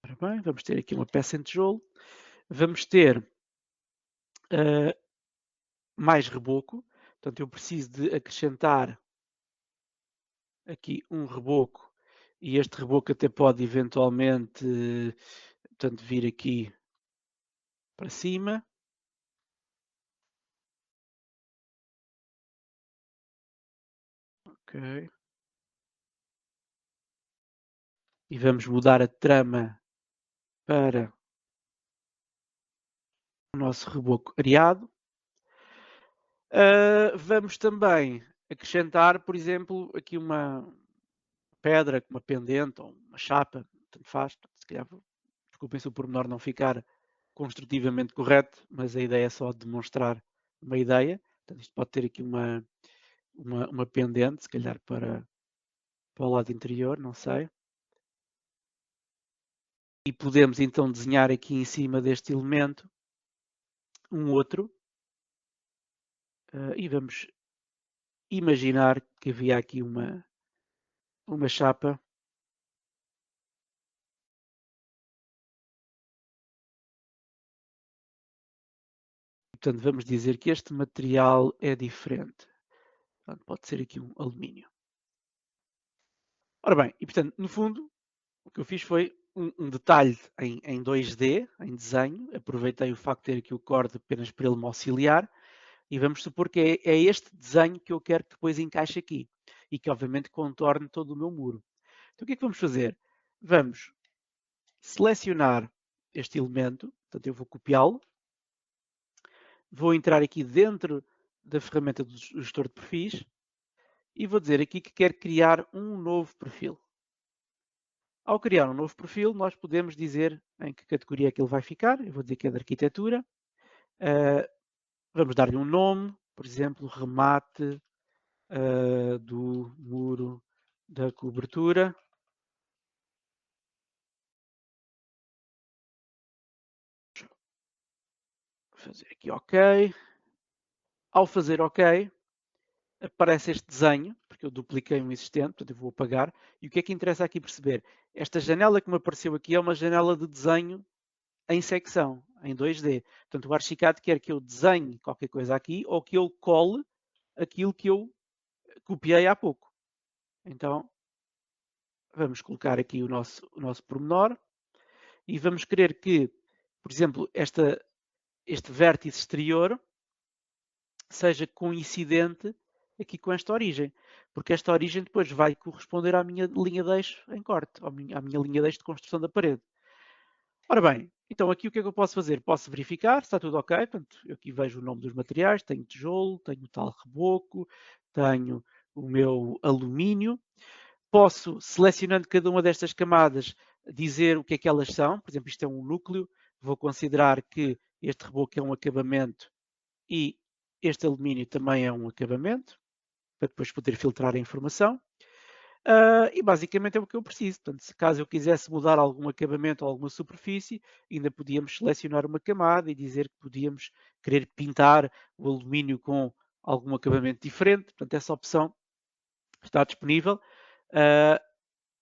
Ora bem, vamos ter aqui uma peça em tijolo. Vamos ter mais reboco. Portanto, eu preciso de acrescentar aqui um reboco e este reboco até pode eventualmente portanto, vir aqui para cima. Ok. E vamos mudar a trama para o nosso reboco areado. Vamos também acrescentar, por exemplo, aqui uma pedra, uma pendente ou uma chapa, tanto faz. Se calhar, desculpem se o pormenor não ficar construtivamente correto, mas a ideia é só demonstrar uma ideia. Portanto, isto pode ter aqui uma pendente, se calhar para o lado interior, não sei. E podemos então desenhar aqui em cima deste elemento um outro. E vamos imaginar que havia aqui uma chapa. Portanto, vamos dizer que este material é diferente. Portanto, pode ser aqui um alumínio. Ora bem, e portanto, no fundo, o que eu fiz foi um detalhe em 2D, em desenho. Aproveitei o facto de ter aqui o corde apenas para ele me auxiliar. E vamos supor que é este desenho que eu quero que depois encaixe aqui. E que obviamente contorne todo o meu muro. Então o que é que vamos fazer? Vamos selecionar este elemento. Portanto, eu vou copiá-lo. Vou entrar aqui dentro da ferramenta do gestor de perfis. E vou dizer aqui que quero criar um novo perfil. Ao criar um novo perfil, nós podemos dizer em que categoria é que ele vai ficar. Eu vou dizer que é de arquitetura. Vamos dar-lhe um nome, por exemplo, remate do muro da cobertura. Vou fazer aqui OK. Ao fazer OK, aparece este desenho, porque eu dupliquei um existente, portanto eu vou apagar. E o que é que interessa aqui perceber? Esta janela que me apareceu aqui é uma janela de desenho em secção, em 2D. Portanto, o Archicad quer que eu desenhe qualquer coisa aqui ou que eu cole aquilo que eu copiei há pouco. Então, vamos colocar aqui o nosso pormenor e vamos querer que, por exemplo, este vértice exterior seja coincidente aqui com esta origem, porque esta origem depois vai corresponder à minha linha de eixo em corte, à minha linha de eixo de construção da parede. Ora bem, então aqui o que é que eu posso fazer? Posso verificar se está tudo ok. Portanto, eu aqui vejo o nome dos materiais, tenho tijolo, tenho o tal reboco, tenho o meu alumínio. Posso, selecionando cada uma destas camadas, dizer o que é que elas são. Por exemplo, isto é um núcleo, vou considerar que este reboco é um acabamento e este alumínio também é um acabamento, para depois poder filtrar a informação. E basicamente é o que eu preciso. Portanto, se caso eu quisesse mudar algum acabamento ou alguma superfície, ainda podíamos selecionar uma camada e dizer que podíamos querer pintar o alumínio com algum acabamento diferente. Portanto, essa opção está disponível.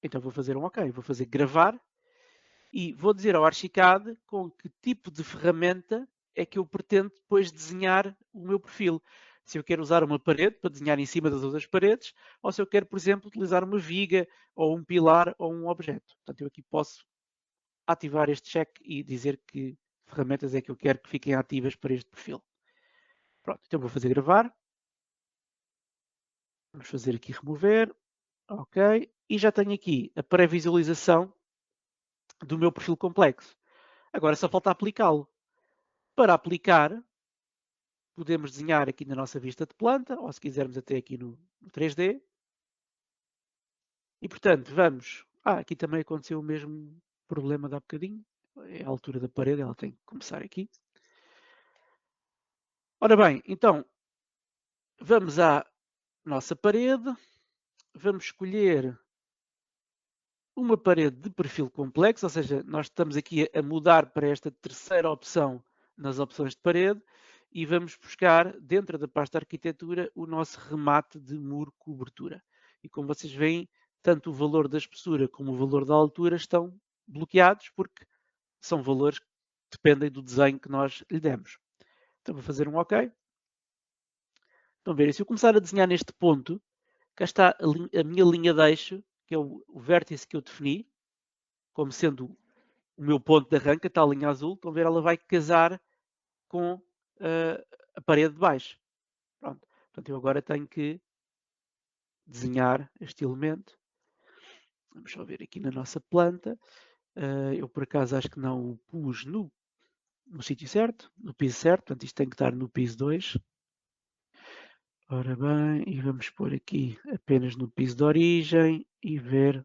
Então vou fazer um OK, vou fazer gravar e vou dizer ao Archicad com que tipo de ferramenta é que eu pretendo depois desenhar o meu perfil. Se eu quero usar uma parede para desenhar em cima das outras paredes, ou se eu quero, por exemplo, utilizar uma viga, ou um pilar, ou um objeto. Portanto, eu aqui posso ativar este check e dizer que ferramentas é que eu quero que fiquem ativas para este perfil. Pronto, então vou fazer gravar. Vamos fazer aqui remover. Ok. E já tenho aqui a pré-visualização do meu perfil complexo. Agora só falta aplicá-lo. Para aplicar, podemos desenhar aqui na nossa vista de planta, ou se quisermos até aqui no 3D. E, portanto, vamos... aqui também aconteceu o mesmo problema de há bocadinho. É a altura da parede, ela tem que começar aqui. Ora bem, então, vamos à nossa parede. Vamos escolher uma parede de perfil complexo, ou seja, nós estamos aqui a mudar para esta terceira opção nas opções de parede e vamos buscar dentro da pasta arquitetura o nosso remate de muro cobertura. E como vocês veem, tanto o valor da espessura como o valor da altura estão bloqueados porque são valores que dependem do desenho que nós lhe demos. Então vou fazer um OK. Estão a ver, se eu começar a desenhar neste ponto, cá está a minha linha de eixo, que é o vértice que eu defini, como sendo o meu ponto de arranque, está a linha azul, estão a ver, ela vai casar com a parede de baixo. Pronto. Portanto, eu agora tenho que desenhar este elemento. Vamos só ver aqui na nossa planta. Eu, por acaso, acho que não o pus no sítio certo, no piso certo. Portanto, isto tem que estar no piso 2. Ora bem, e vamos pôr aqui apenas no piso de origem e ver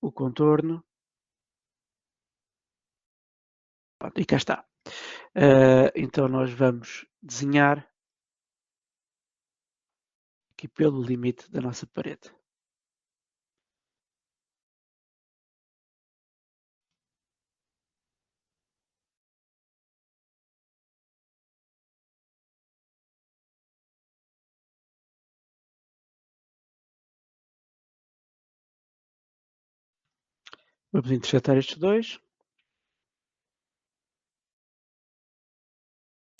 o contorno. Pronto, e cá está. Então nós vamos desenhar aqui pelo limite da nossa parede. Vamos intersetar estes dois.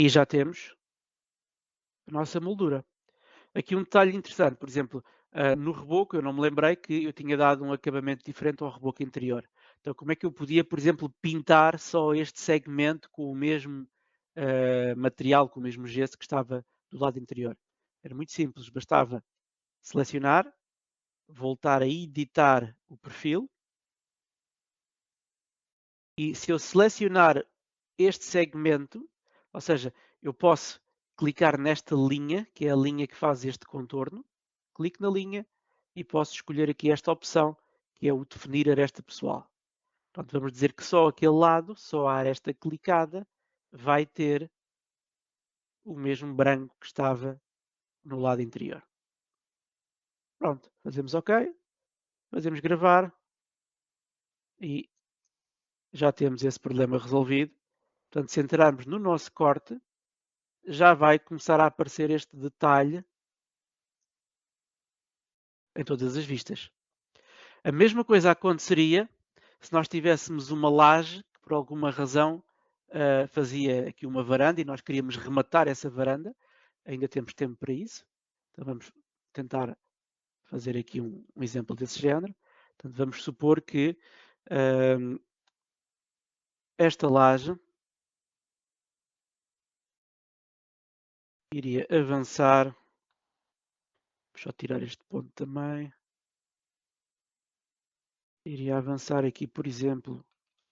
E já temos a nossa moldura. Aqui um detalhe interessante, por exemplo, no reboco eu não me lembrei que eu tinha dado um acabamento diferente ao reboco interior. Então como é que eu podia, por exemplo, pintar só este segmento com o mesmo material, com o mesmo gesso que estava do lado interior? Era muito simples, bastava selecionar, voltar a editar o perfil e se eu selecionar este segmento, ou seja, eu posso clicar nesta linha, que é a linha que faz este contorno, clico na linha e posso escolher aqui esta opção, que é o definir aresta pessoal. Portanto, vamos dizer que só aquele lado, só a aresta clicada, vai ter o mesmo branco que estava no lado interior. Pronto, fazemos OK, fazemos gravar e já temos esse problema resolvido. Portanto, se entrarmos no nosso corte, já vai começar a aparecer este detalhe em todas as vistas. A mesma coisa aconteceria se nós tivéssemos uma laje que por alguma razão fazia aqui uma varanda e nós queríamos rematar essa varanda. Ainda temos tempo para isso. Então vamos tentar fazer aqui um exemplo desse género. Portanto, vamos supor que esta laje iria avançar. Vou só tirar este ponto também. Iria avançar aqui, por exemplo,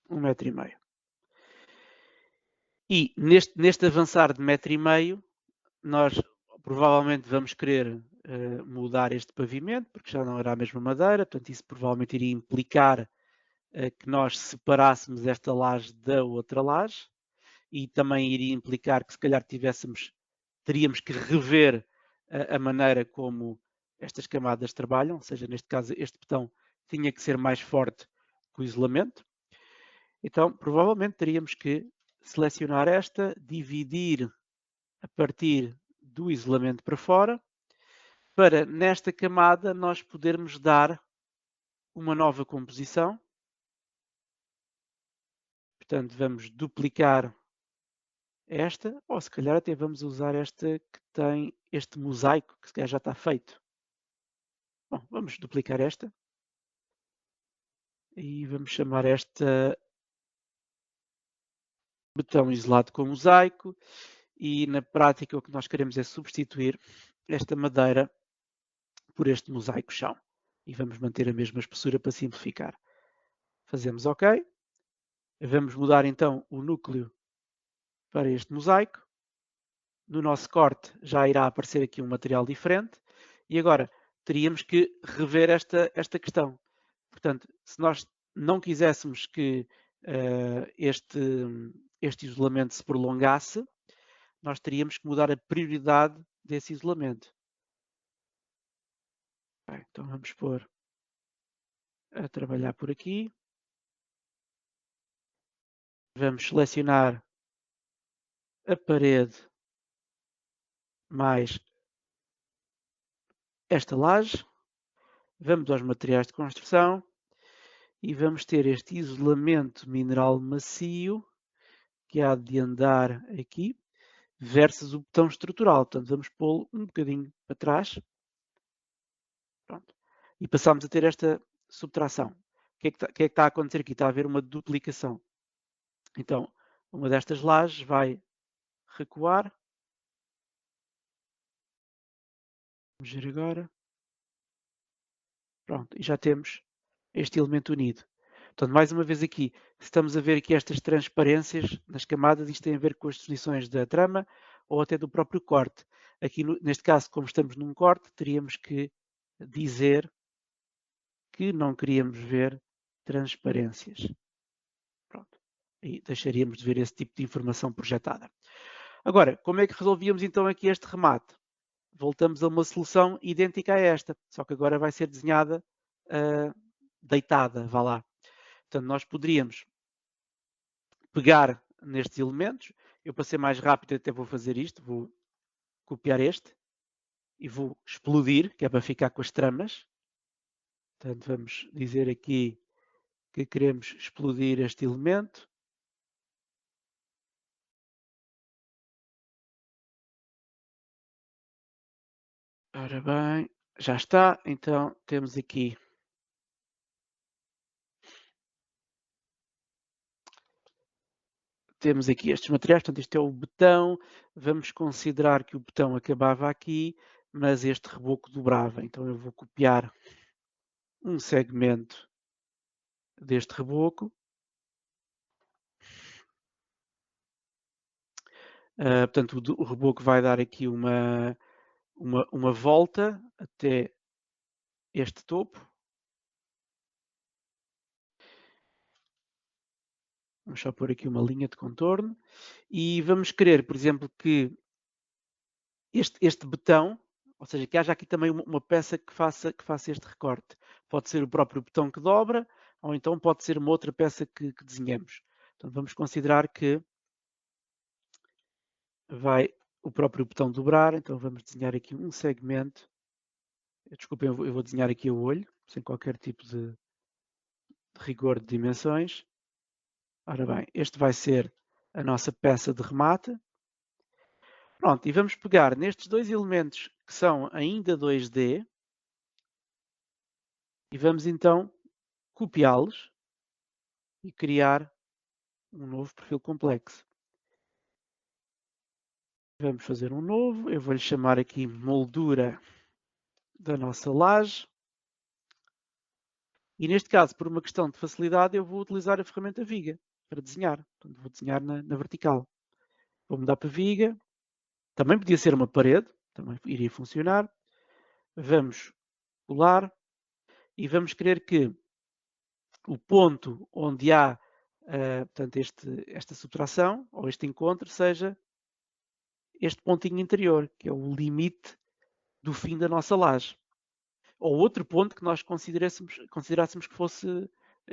1,5 m. E neste avançar de 1,5 m, nós provavelmente vamos querer mudar este pavimento, porque já não era a mesma madeira, portanto isso provavelmente iria implicar que nós separássemos esta laje da outra laje e também iria implicar que se calhar teríamos que rever a maneira como estas camadas trabalham, ou seja, neste caso este botão tinha que ser mais forte que o isolamento. Então, provavelmente teríamos que selecionar esta, dividir a partir do isolamento para fora, para nesta camada nós podermos dar uma nova composição. Portanto, vamos duplicar esta, ou se calhar até vamos usar esta que tem este mosaico, que se calhar já está feito. Bom, vamos duplicar esta. E vamos chamar esta botão isolado com mosaico. E na prática o que nós queremos é substituir esta madeira por este mosaico chão. E vamos manter a mesma espessura para simplificar. Fazemos OK. Vamos mudar então o núcleo para este mosaico. No nosso corte já irá aparecer aqui um material diferente. E agora teríamos que rever esta questão. Portanto, se nós não quiséssemos que este isolamento se prolongasse, nós teríamos que mudar a prioridade desse isolamento. Bem, então vamos pôr a trabalhar por aqui. Vamos selecionar a parede mais esta laje. Vamos aos materiais de construção e vamos ter este isolamento mineral macio que há de andar aqui versus o botão estrutural. Portanto, vamos pô-lo um bocadinho para trás. Pronto. E passamos a ter esta subtração. O que é que está a acontecer aqui? Está a haver uma duplicação. Então, uma destas lajes vai recuar. Vamos ver agora. Pronto, e já temos este elemento unido. Portanto, mais uma vez aqui, estamos a ver aqui estas transparências nas camadas, isto tem a ver com as definições da trama ou até do próprio corte. Aqui, neste caso, como estamos num corte, teríamos que dizer que não queríamos ver transparências. Pronto. E deixaríamos de ver esse tipo de informação projetada. Agora, como é que resolvíamos então aqui este remate? Voltamos a uma solução idêntica a esta, só que agora vai ser desenhada deitada, vá lá. Portanto, nós poderíamos pegar nestes elementos. Eu, para ser mais rápido, até vou fazer isto. Vou copiar este e vou explodir, que é para ficar com as tramas. Portanto, vamos dizer aqui que queremos explodir este elemento. Ora bem, já está. Então, temos aqui estes materiais. Portanto, este é o betão. Vamos considerar que o betão acabava aqui, mas este reboco dobrava. Então, eu vou copiar um segmento deste reboco. Portanto, o reboco vai dar aqui uma volta até este topo. Vamos só pôr aqui uma linha de contorno. E vamos querer, por exemplo, que este betão, ou seja, que haja aqui também uma peça que faça este recorte. Pode ser o próprio betão que dobra, ou então pode ser uma outra peça que desenhamos. Então vamos considerar que vai o próprio betão dobrar, então vamos desenhar aqui um segmento. Desculpem, eu vou desenhar aqui o olho, sem qualquer tipo de rigor de dimensões. Ora bem, este vai ser a nossa peça de remate. Pronto, e vamos pegar nestes dois elementos que são ainda 2D e vamos então copiá-los e criar um novo perfil complexo. Vamos fazer um novo, eu vou-lhe chamar aqui moldura da nossa laje. E neste caso, por uma questão de facilidade, eu vou utilizar a ferramenta Viga para desenhar. Portanto, vou desenhar na vertical. Vou mudar para Viga. Também podia ser uma parede, também iria funcionar. Vamos colar e vamos querer que o ponto onde há portanto, esta subtração, ou este encontro, seja este pontinho interior, que é o limite do fim da nossa laje. Ou outro ponto que nós considerássemos que fosse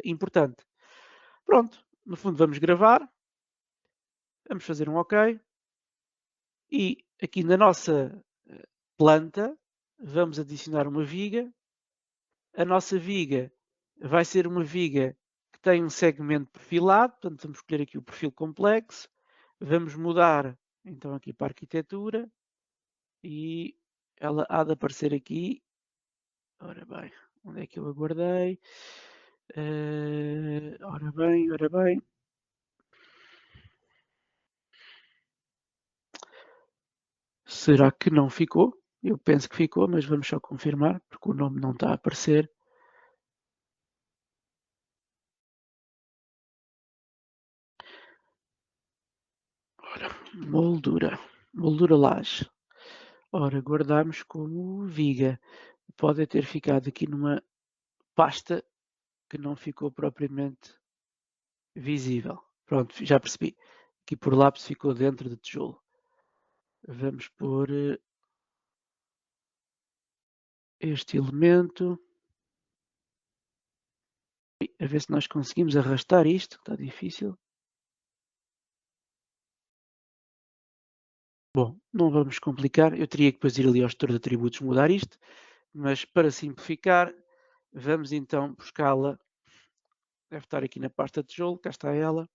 importante. Pronto, no fundo vamos gravar, vamos fazer um OK, e aqui na nossa planta vamos adicionar uma viga. A nossa viga vai ser uma viga que tem um segmento perfilado, portanto vamos escolher aqui o perfil complexo, vamos mudar então aqui para a arquitetura e ela há de aparecer aqui. Ora bem, onde é que eu aguardei? Ora bem, ora bem. Será que não ficou? Eu penso que ficou, mas vamos só confirmar, porque o nome não está a aparecer. Ora, moldura laje. Ora, guardamos como viga. Pode ter ficado aqui numa pasta que não ficou propriamente visível. Pronto, já percebi. Aqui por lápis ficou dentro de tijolo. Vamos pôr este elemento. A ver se nós conseguimos arrastar isto, está difícil. Bom, não vamos complicar. Eu teria que depois ir ali ao gestor de atributos mudar isto, mas para simplificar, vamos então buscá-la. Deve estar aqui na pasta de tijolo, cá está ela.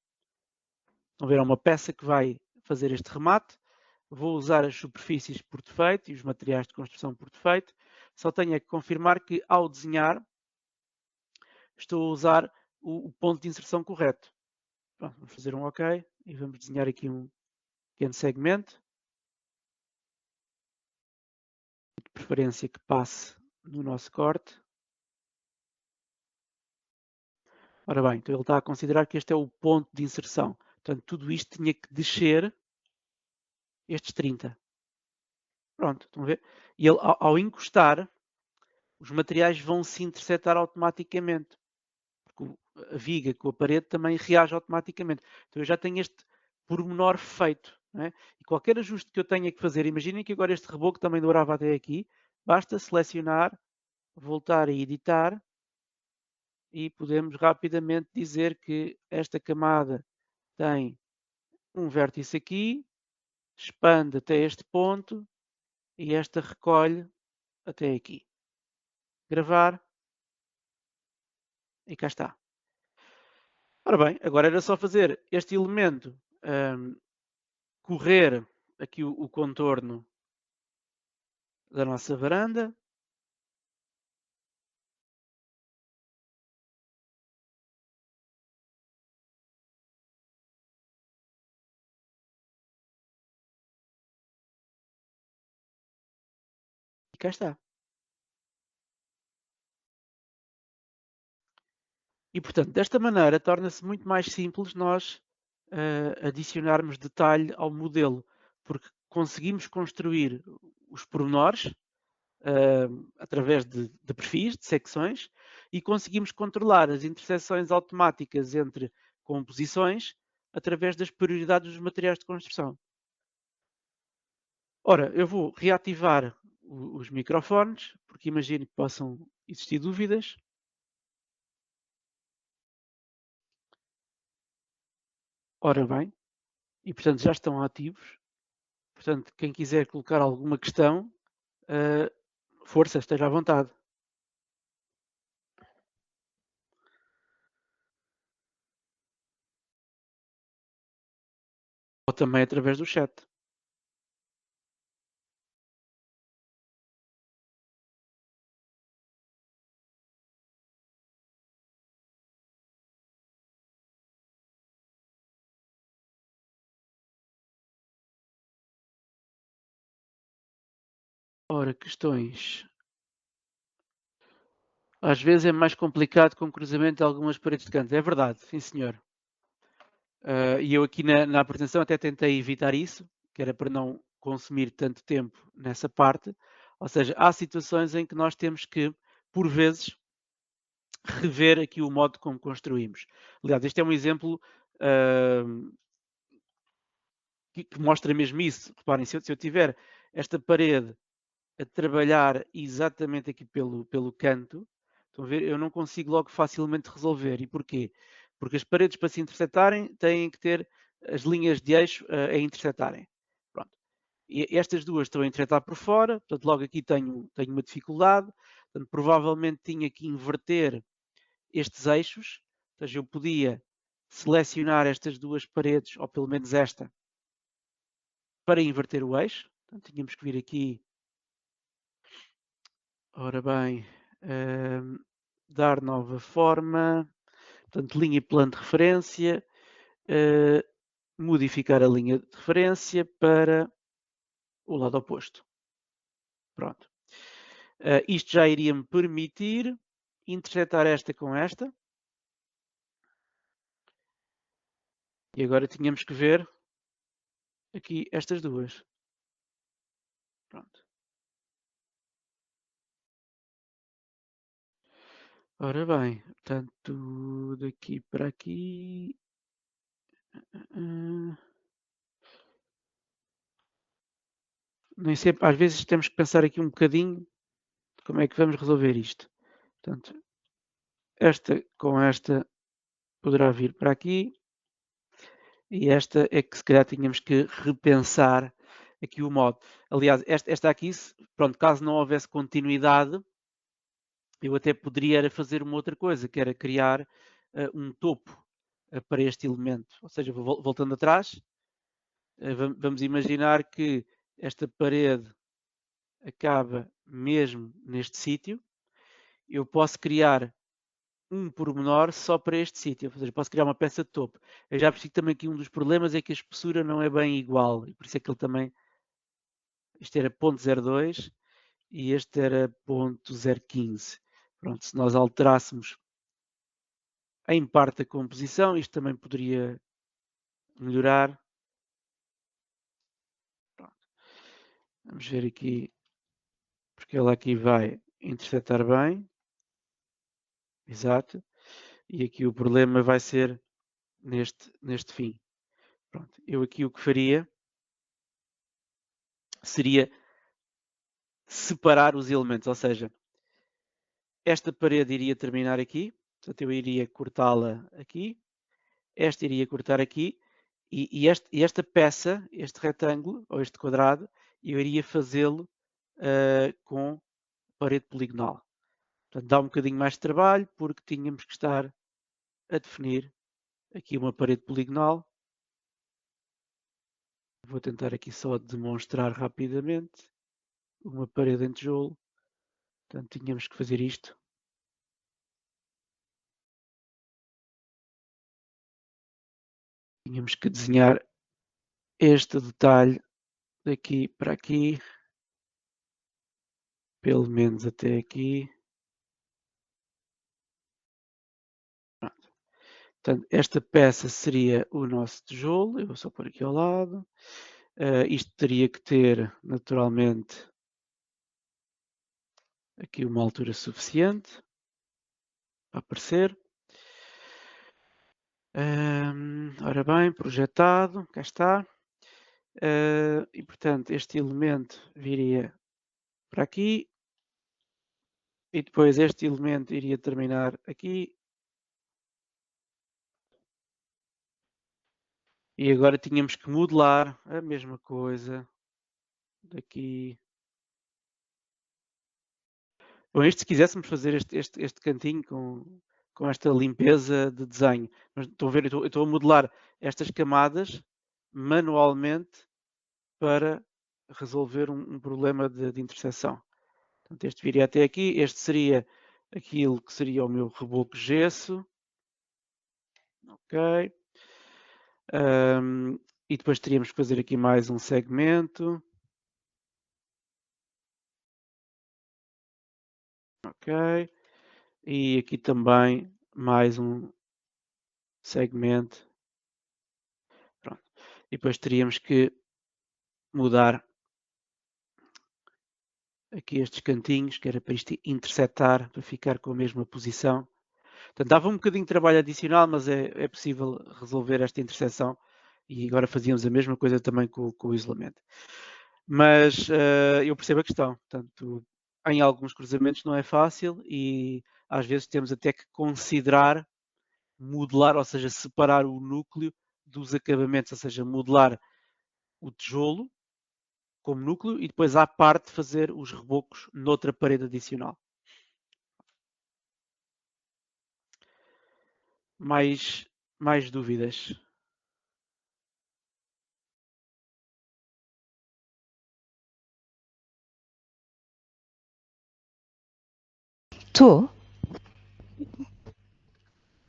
Vão ver, é uma peça que vai fazer este remate. Vou usar as superfícies por defeito e os materiais de construção por defeito. Só tenho é que confirmar que ao desenhar estou a usar o ponto de inserção correto. Pronto, vamos fazer um OK e vamos desenhar aqui um pequeno segmento. De preferência que passe no nosso corte. Ora bem, então ele está a considerar que este é o ponto de inserção. Portanto, tudo isto tinha que descer estes 30. Pronto, estão a ver? E ele, ao encostar, os materiais vão se interceptar automaticamente. Porque a viga com a parede também reage automaticamente. Então eu já tenho este pormenor feito. Não é? E qualquer ajuste que eu tenha que fazer, imaginem que agora este reboco também dourava até aqui, basta selecionar, voltar a editar e podemos rapidamente dizer que esta camada tem um vértice aqui, expande até este ponto e esta recolhe até aqui. Gravar e cá está. Ora bem, agora era só fazer este elemento correr aqui o contorno da nossa varanda. E cá está. E, portanto, desta maneira torna-se muito mais simples nós adicionarmos detalhe ao modelo, porque conseguimos construir os pormenores através de perfis, de secções, e conseguimos controlar as interseções automáticas entre composições através das prioridades dos materiais de construção. Ora, eu vou reativar os microfones, porque imagino que possam existir dúvidas. Ora bem, e portanto já estão ativos. Portanto, quem quiser colocar alguma questão, força, esteja à vontade. Ou também através do chat. Ora, questões. Às vezes é mais complicado com o cruzamento de algumas paredes de canto. É verdade, sim senhor. E eu aqui na apresentação até tentei evitar isso, que era para não consumir tanto tempo nessa parte. Ou seja, há situações em que nós temos que, por vezes, rever aqui o modo como construímos. Aliás, este é um exemplo que mostra mesmo isso. Reparem, se eu tiver esta parede a trabalhar exatamente aqui pelo canto, estão a ver? Eu não consigo logo facilmente resolver. E porquê? Porque as paredes, para se intersetarem, têm que ter as linhas de eixo a intersetarem. Pronto. E estas duas estão a intersetar por fora, portanto, logo aqui tenho uma dificuldade. Portanto, provavelmente tinha que inverter estes eixos. Ou seja, eu podia selecionar estas duas paredes, ou pelo menos esta, para inverter o eixo. Portanto, tínhamos que vir aqui, ora bem, dar nova forma, portanto, linha e plano de referência, modificar a linha de referência para o lado oposto. Pronto. Isto já iria me permitir intersetar esta com esta. E agora tínhamos que ver aqui estas duas. Pronto. Ora bem, portanto, daqui para aqui. Nem sempre, às vezes temos que pensar aqui um bocadinho de como é que vamos resolver isto. Portanto, esta com esta poderá vir para aqui. E esta é que se calhar tínhamos que repensar aqui o modo. Aliás, esta aqui, pronto, caso não houvesse continuidade, eu até poderia fazer uma outra coisa, que era criar um topo para este elemento. Ou seja, voltando atrás, vamos imaginar que esta parede acaba mesmo neste sítio. Eu posso criar um pormenor só para este sítio, ou seja, posso criar uma peça de topo. Eu já percebi também que um dos problemas é que a espessura não é bem igual, e por isso é que ele também, este era 0.02 e este era 0.015. Pronto, se nós alterássemos em parte a composição, isto também poderia melhorar. Pronto. Vamos ver aqui, porque ela aqui vai intersetar bem. Exato. E aqui o problema vai ser neste fim. Pronto. Eu aqui o que faria seria separar os elementos, ou seja, esta parede iria terminar aqui, portanto eu iria cortá-la aqui, esta iria cortar aqui, e esta peça, este retângulo, ou este quadrado, eu iria fazê-lo com parede poligonal. Portanto, dá um bocadinho mais de trabalho, porque tínhamos que estar a definir aqui uma parede poligonal. Vou tentar aqui só demonstrar rapidamente uma parede em tijolo. Portanto, tínhamos que fazer isto. Tínhamos que desenhar este detalhe daqui para aqui, pelo menos até aqui. Pronto. Portanto, esta peça seria o nosso tijolo. Eu vou só pôr aqui ao lado. Isto teria que ter, naturalmente, aqui uma altura suficiente para aparecer. Ora bem, projetado, cá está. E portanto, este elemento viria para aqui. E depois este elemento iria terminar aqui. E agora tínhamos que modelar a mesma coisa daqui. Bom, isto se quiséssemos fazer este cantinho com esta limpeza de desenho. Mas estão a ver, eu estou a modelar estas camadas manualmente para resolver um problema de interseção. Portanto, este viria até aqui, este seria aquilo que seria o meu reboco gesso. Ok. E depois teríamos que fazer aqui mais um segmento. Ok. E aqui também mais um segmento. Pronto. E depois teríamos que mudar aqui estes cantinhos, que era para isto intersetar, para ficar com a mesma posição. Portanto, dava um bocadinho de trabalho adicional, mas é possível resolver esta interseção e agora fazíamos a mesma coisa também com o isolamento. Mas eu percebo a questão. Portanto, em alguns cruzamentos não é fácil e às vezes temos até que considerar modelar, ou seja, separar o núcleo dos acabamentos, ou seja, modelar o tijolo como núcleo e depois à parte fazer os rebocos noutra parede adicional. Mais dúvidas?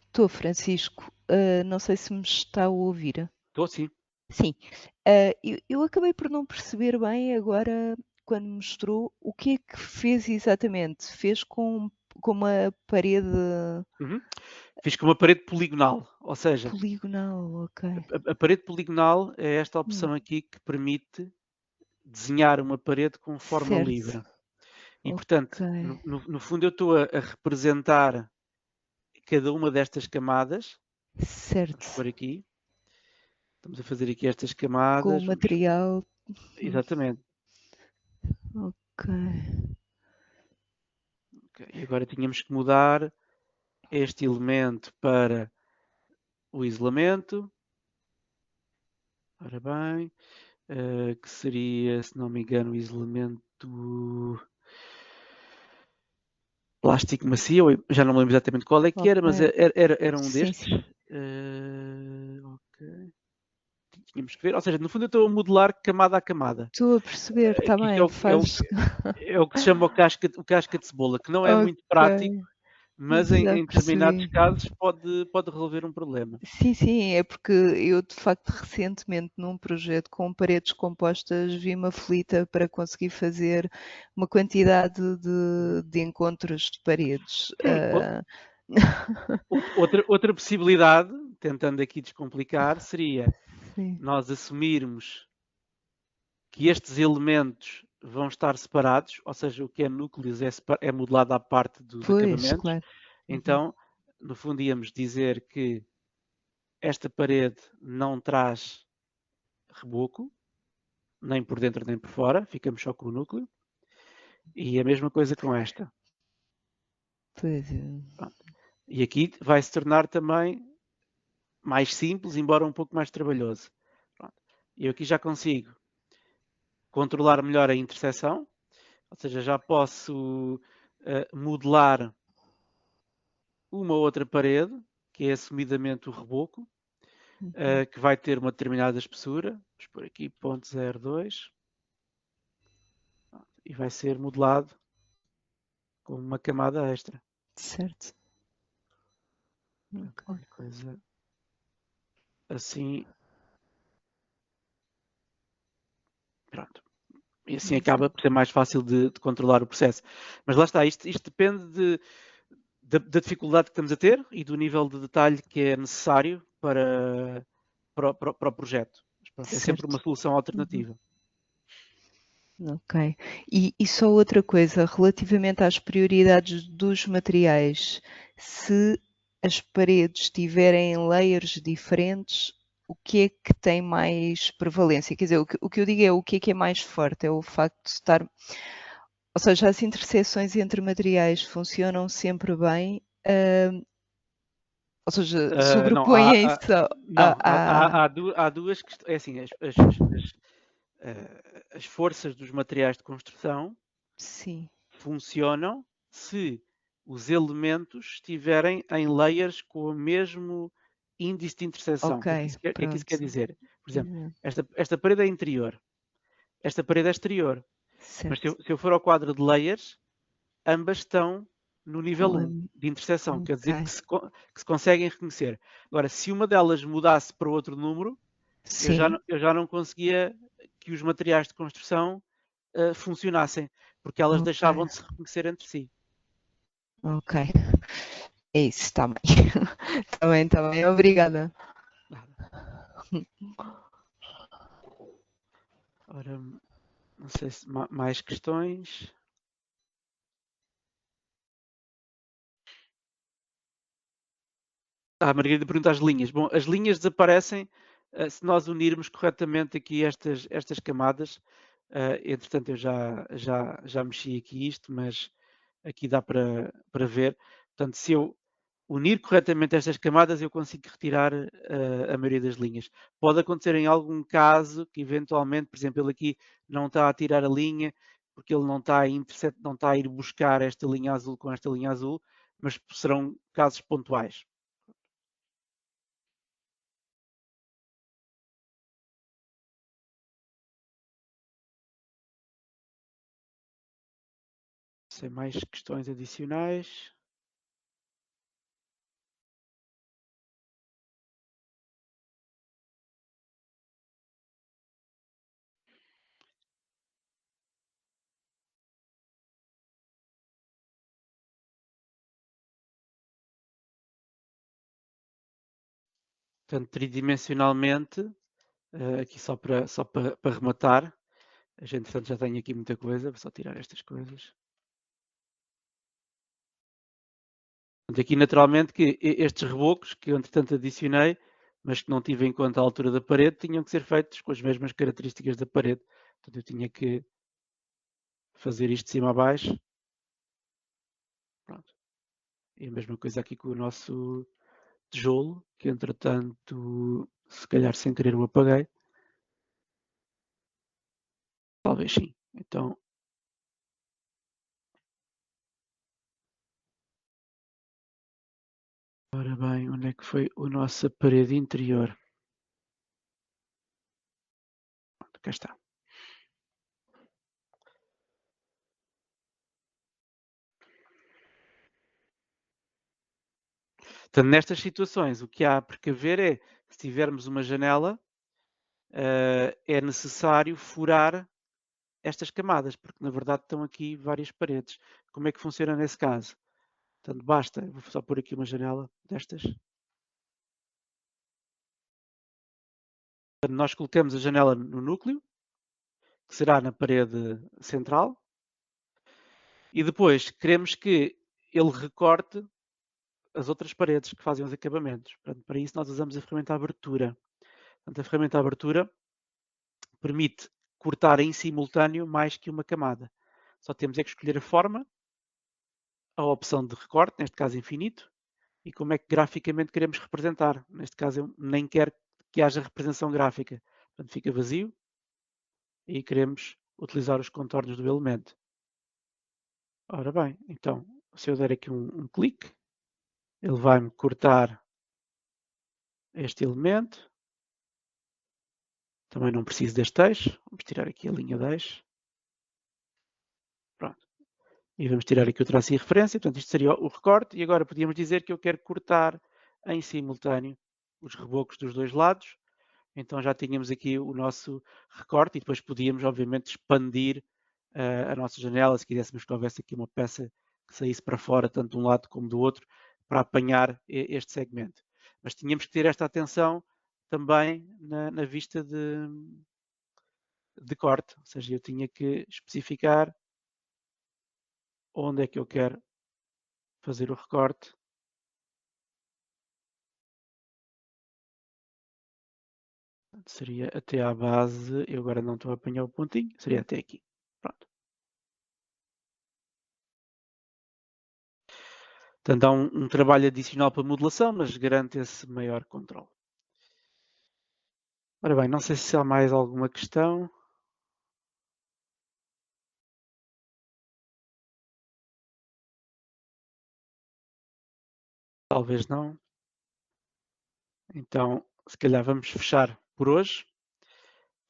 Estou, Francisco. Não sei se me está a ouvir. Estou sim. Sim. Eu acabei por não perceber bem agora, quando mostrou, o que é que fez exatamente. Fez com uma parede Uhum. Fiz com uma parede poligonal, ou seja, poligonal, ok. a parede poligonal é esta Hum, opção aqui que permite desenhar uma parede com forma certo, livre. E, ok. portanto, no fundo eu estou a representar cada uma destas camadas. Vamos Certo. pôr aqui. Estamos a fazer aqui estas Com o camadas. material. Exatamente. Ok. Okay. E agora tínhamos que mudar este elemento para o isolamento. Ora bem, que seria, se não me engano, o isolamento plástico macio. Já não me lembro exatamente qual é que era, mas Ok. era um Sim, destes. sim. Ok. Tínhamos que ver. Ou seja, no fundo eu estou a modelar camada a camada. Estou a perceber, está Que isto é bem, o, é o- faz. é o que se chama o casca de cebola, que não é muito Ok, prático, mas já em determinados percebi. casos pode resolver um problema. Sim, sim, é porque eu de facto recentemente num projeto com paredes compostas vi-me aflita para conseguir fazer uma quantidade de encontros de paredes. Sim, outra possibilidade, tentando aqui descomplicar, seria Sim. nós assumirmos que estes elementos vão estar separados, ou seja, o que é núcleos é modelado à parte dos Pois, acabamentos. claro. Uhum. Então, no fundo, íamos dizer que esta parede não traz reboco, nem por dentro nem por fora, ficamos só com o núcleo. E a mesma coisa com esta. Pois é. Pronto. E aqui vai se tornar também mais simples, embora um pouco mais trabalhoso. Pronto. Eu aqui já consigo controlar melhor a interseção, ou seja, já posso modelar uma outra parede, que é assumidamente o reboco, Uhum. que vai ter uma determinada espessura, vamos por aqui 0.02, e vai ser modelado com uma camada extra. Certo. Ok. Qualquer coisa assim, pronto. E assim acaba por ser mais fácil de controlar o processo. Mas lá está, isto depende da dificuldade que estamos a ter e do nível de detalhe que é necessário para o projeto. Mas pronto, é sempre uma Certo. solução Uhum. alternativa. Ok. E só outra coisa, relativamente às prioridades dos materiais, se as paredes tiverem layers diferentes, o que é que tem mais prevalência? Quer dizer, o que eu digo é o que é mais forte, é o facto de estar. Ou seja, as interseções entre materiais funcionam sempre bem, ou seja, Não, sobrepõem-se não, a. há duas questões. É assim, as forças dos materiais de construção Sim, funcionam se os elementos estiverem em layers com o mesmo índice de interseção. O que é que ok, isso quer pronto. dizer? Por exemplo, Exato. esta parede é interior, esta parede é exterior. Mas Certo. se eu for ao quadro de layers, ambas estão no nível 1 Hum, de interseção. Quer dizer ok. que se conseguem reconhecer. Agora, se uma delas mudasse para outro número, Sim, eu já não conseguia que os materiais de construção funcionassem, porque elas ok, deixavam de se reconhecer entre si. ok. É isso, está bem. Está bem, está bem. Obrigada. Ora, não sei se mais questões. A Margarida pergunta as linhas. Bom, as linhas desaparecem se nós unirmos corretamente aqui estas camadas. Entretanto, eu já mexi aqui isto, mas aqui dá para ver. Portanto, se eu unir corretamente estas camadas, eu consigo retirar a maioria das linhas. Pode acontecer em algum caso que eventualmente, por exemplo, ele aqui não está a tirar a linha, porque ele não está a ir buscar esta linha azul com esta linha azul, mas serão casos pontuais. Sem mais questões adicionais. Portanto, tridimensionalmente, aqui só para rematar, a gente portanto, já tem aqui muita coisa, vou só tirar estas coisas. Portanto, aqui naturalmente que estes rebocos que eu entretanto adicionei, mas que não tive em conta a altura da parede, tinham que ser feitos com as mesmas características da parede. Portanto, eu tinha que fazer isto de cima a baixo. Pronto. E a mesma coisa aqui com o nosso tijolo, que entretanto, se calhar sem querer o apaguei. Talvez sim. Então, ora bem, onde é que foi a nossa parede interior? Pronto, cá está. Portanto, nestas situações, o que há a precaver é, se tivermos uma janela, é necessário furar estas camadas, porque na verdade estão aqui várias paredes. Como é que funciona nesse caso? Portanto, basta, vou só pôr aqui uma janela destas. Portanto, nós colocamos a janela no núcleo, que será na parede central, e depois queremos que ele recorte as outras paredes que fazem os acabamentos. Portanto, para isso nós usamos a ferramenta abertura. Portanto, a ferramenta abertura permite cortar em simultâneo mais que uma camada. Só temos é que escolher a forma, a opção de recorte, neste caso infinito, e como é que graficamente queremos representar. Neste caso eu nem quero que haja representação gráfica. Portanto, fica vazio e queremos utilizar os contornos do elemento. Ora bem, então, se eu der aqui um clique, ele vai-me cortar este elemento. Também não preciso deste eixo. Vamos tirar aqui a linha de eixo. Pronto. E vamos tirar aqui o traço e referência. Portanto, isto seria o recorte. E agora podíamos dizer que eu quero cortar em simultâneo os rebocos dos dois lados. Então já tínhamos aqui o nosso recorte e depois podíamos, obviamente, expandir a nossa janela se quiséssemos que houvesse aqui uma peça que saísse para fora, tanto de um lado como do outro, para apanhar este segmento. Mas tínhamos que ter esta atenção também na vista de corte, ou seja, eu tinha que especificar onde é que eu quero fazer o recorte. Seria até à base, eu agora não estou a apanhar o pontinho, seria até aqui. Pronto. Portanto, há um trabalho adicional para modelação, mas garante esse maior controle. Ora bem, não sei se há mais alguma questão. Talvez não. Então, se calhar vamos fechar por hoje.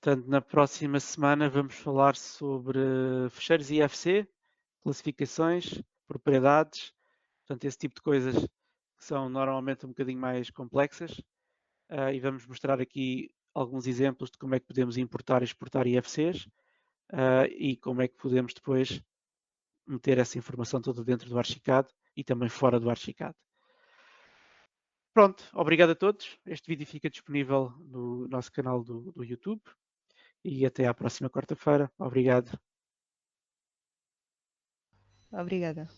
Portanto, na próxima semana vamos falar sobre fecheiros IFC, classificações, propriedades, portanto, esse tipo de coisas que são normalmente um bocadinho mais complexas. E vamos mostrar aqui alguns exemplos de como é que podemos importar e exportar IFCs e como é que podemos depois meter essa informação toda dentro do Archicad e também fora do Archicad. Pronto, obrigado a todos. Este vídeo fica disponível no nosso canal do YouTube e até à próxima quarta-feira. Obrigado. Obrigada.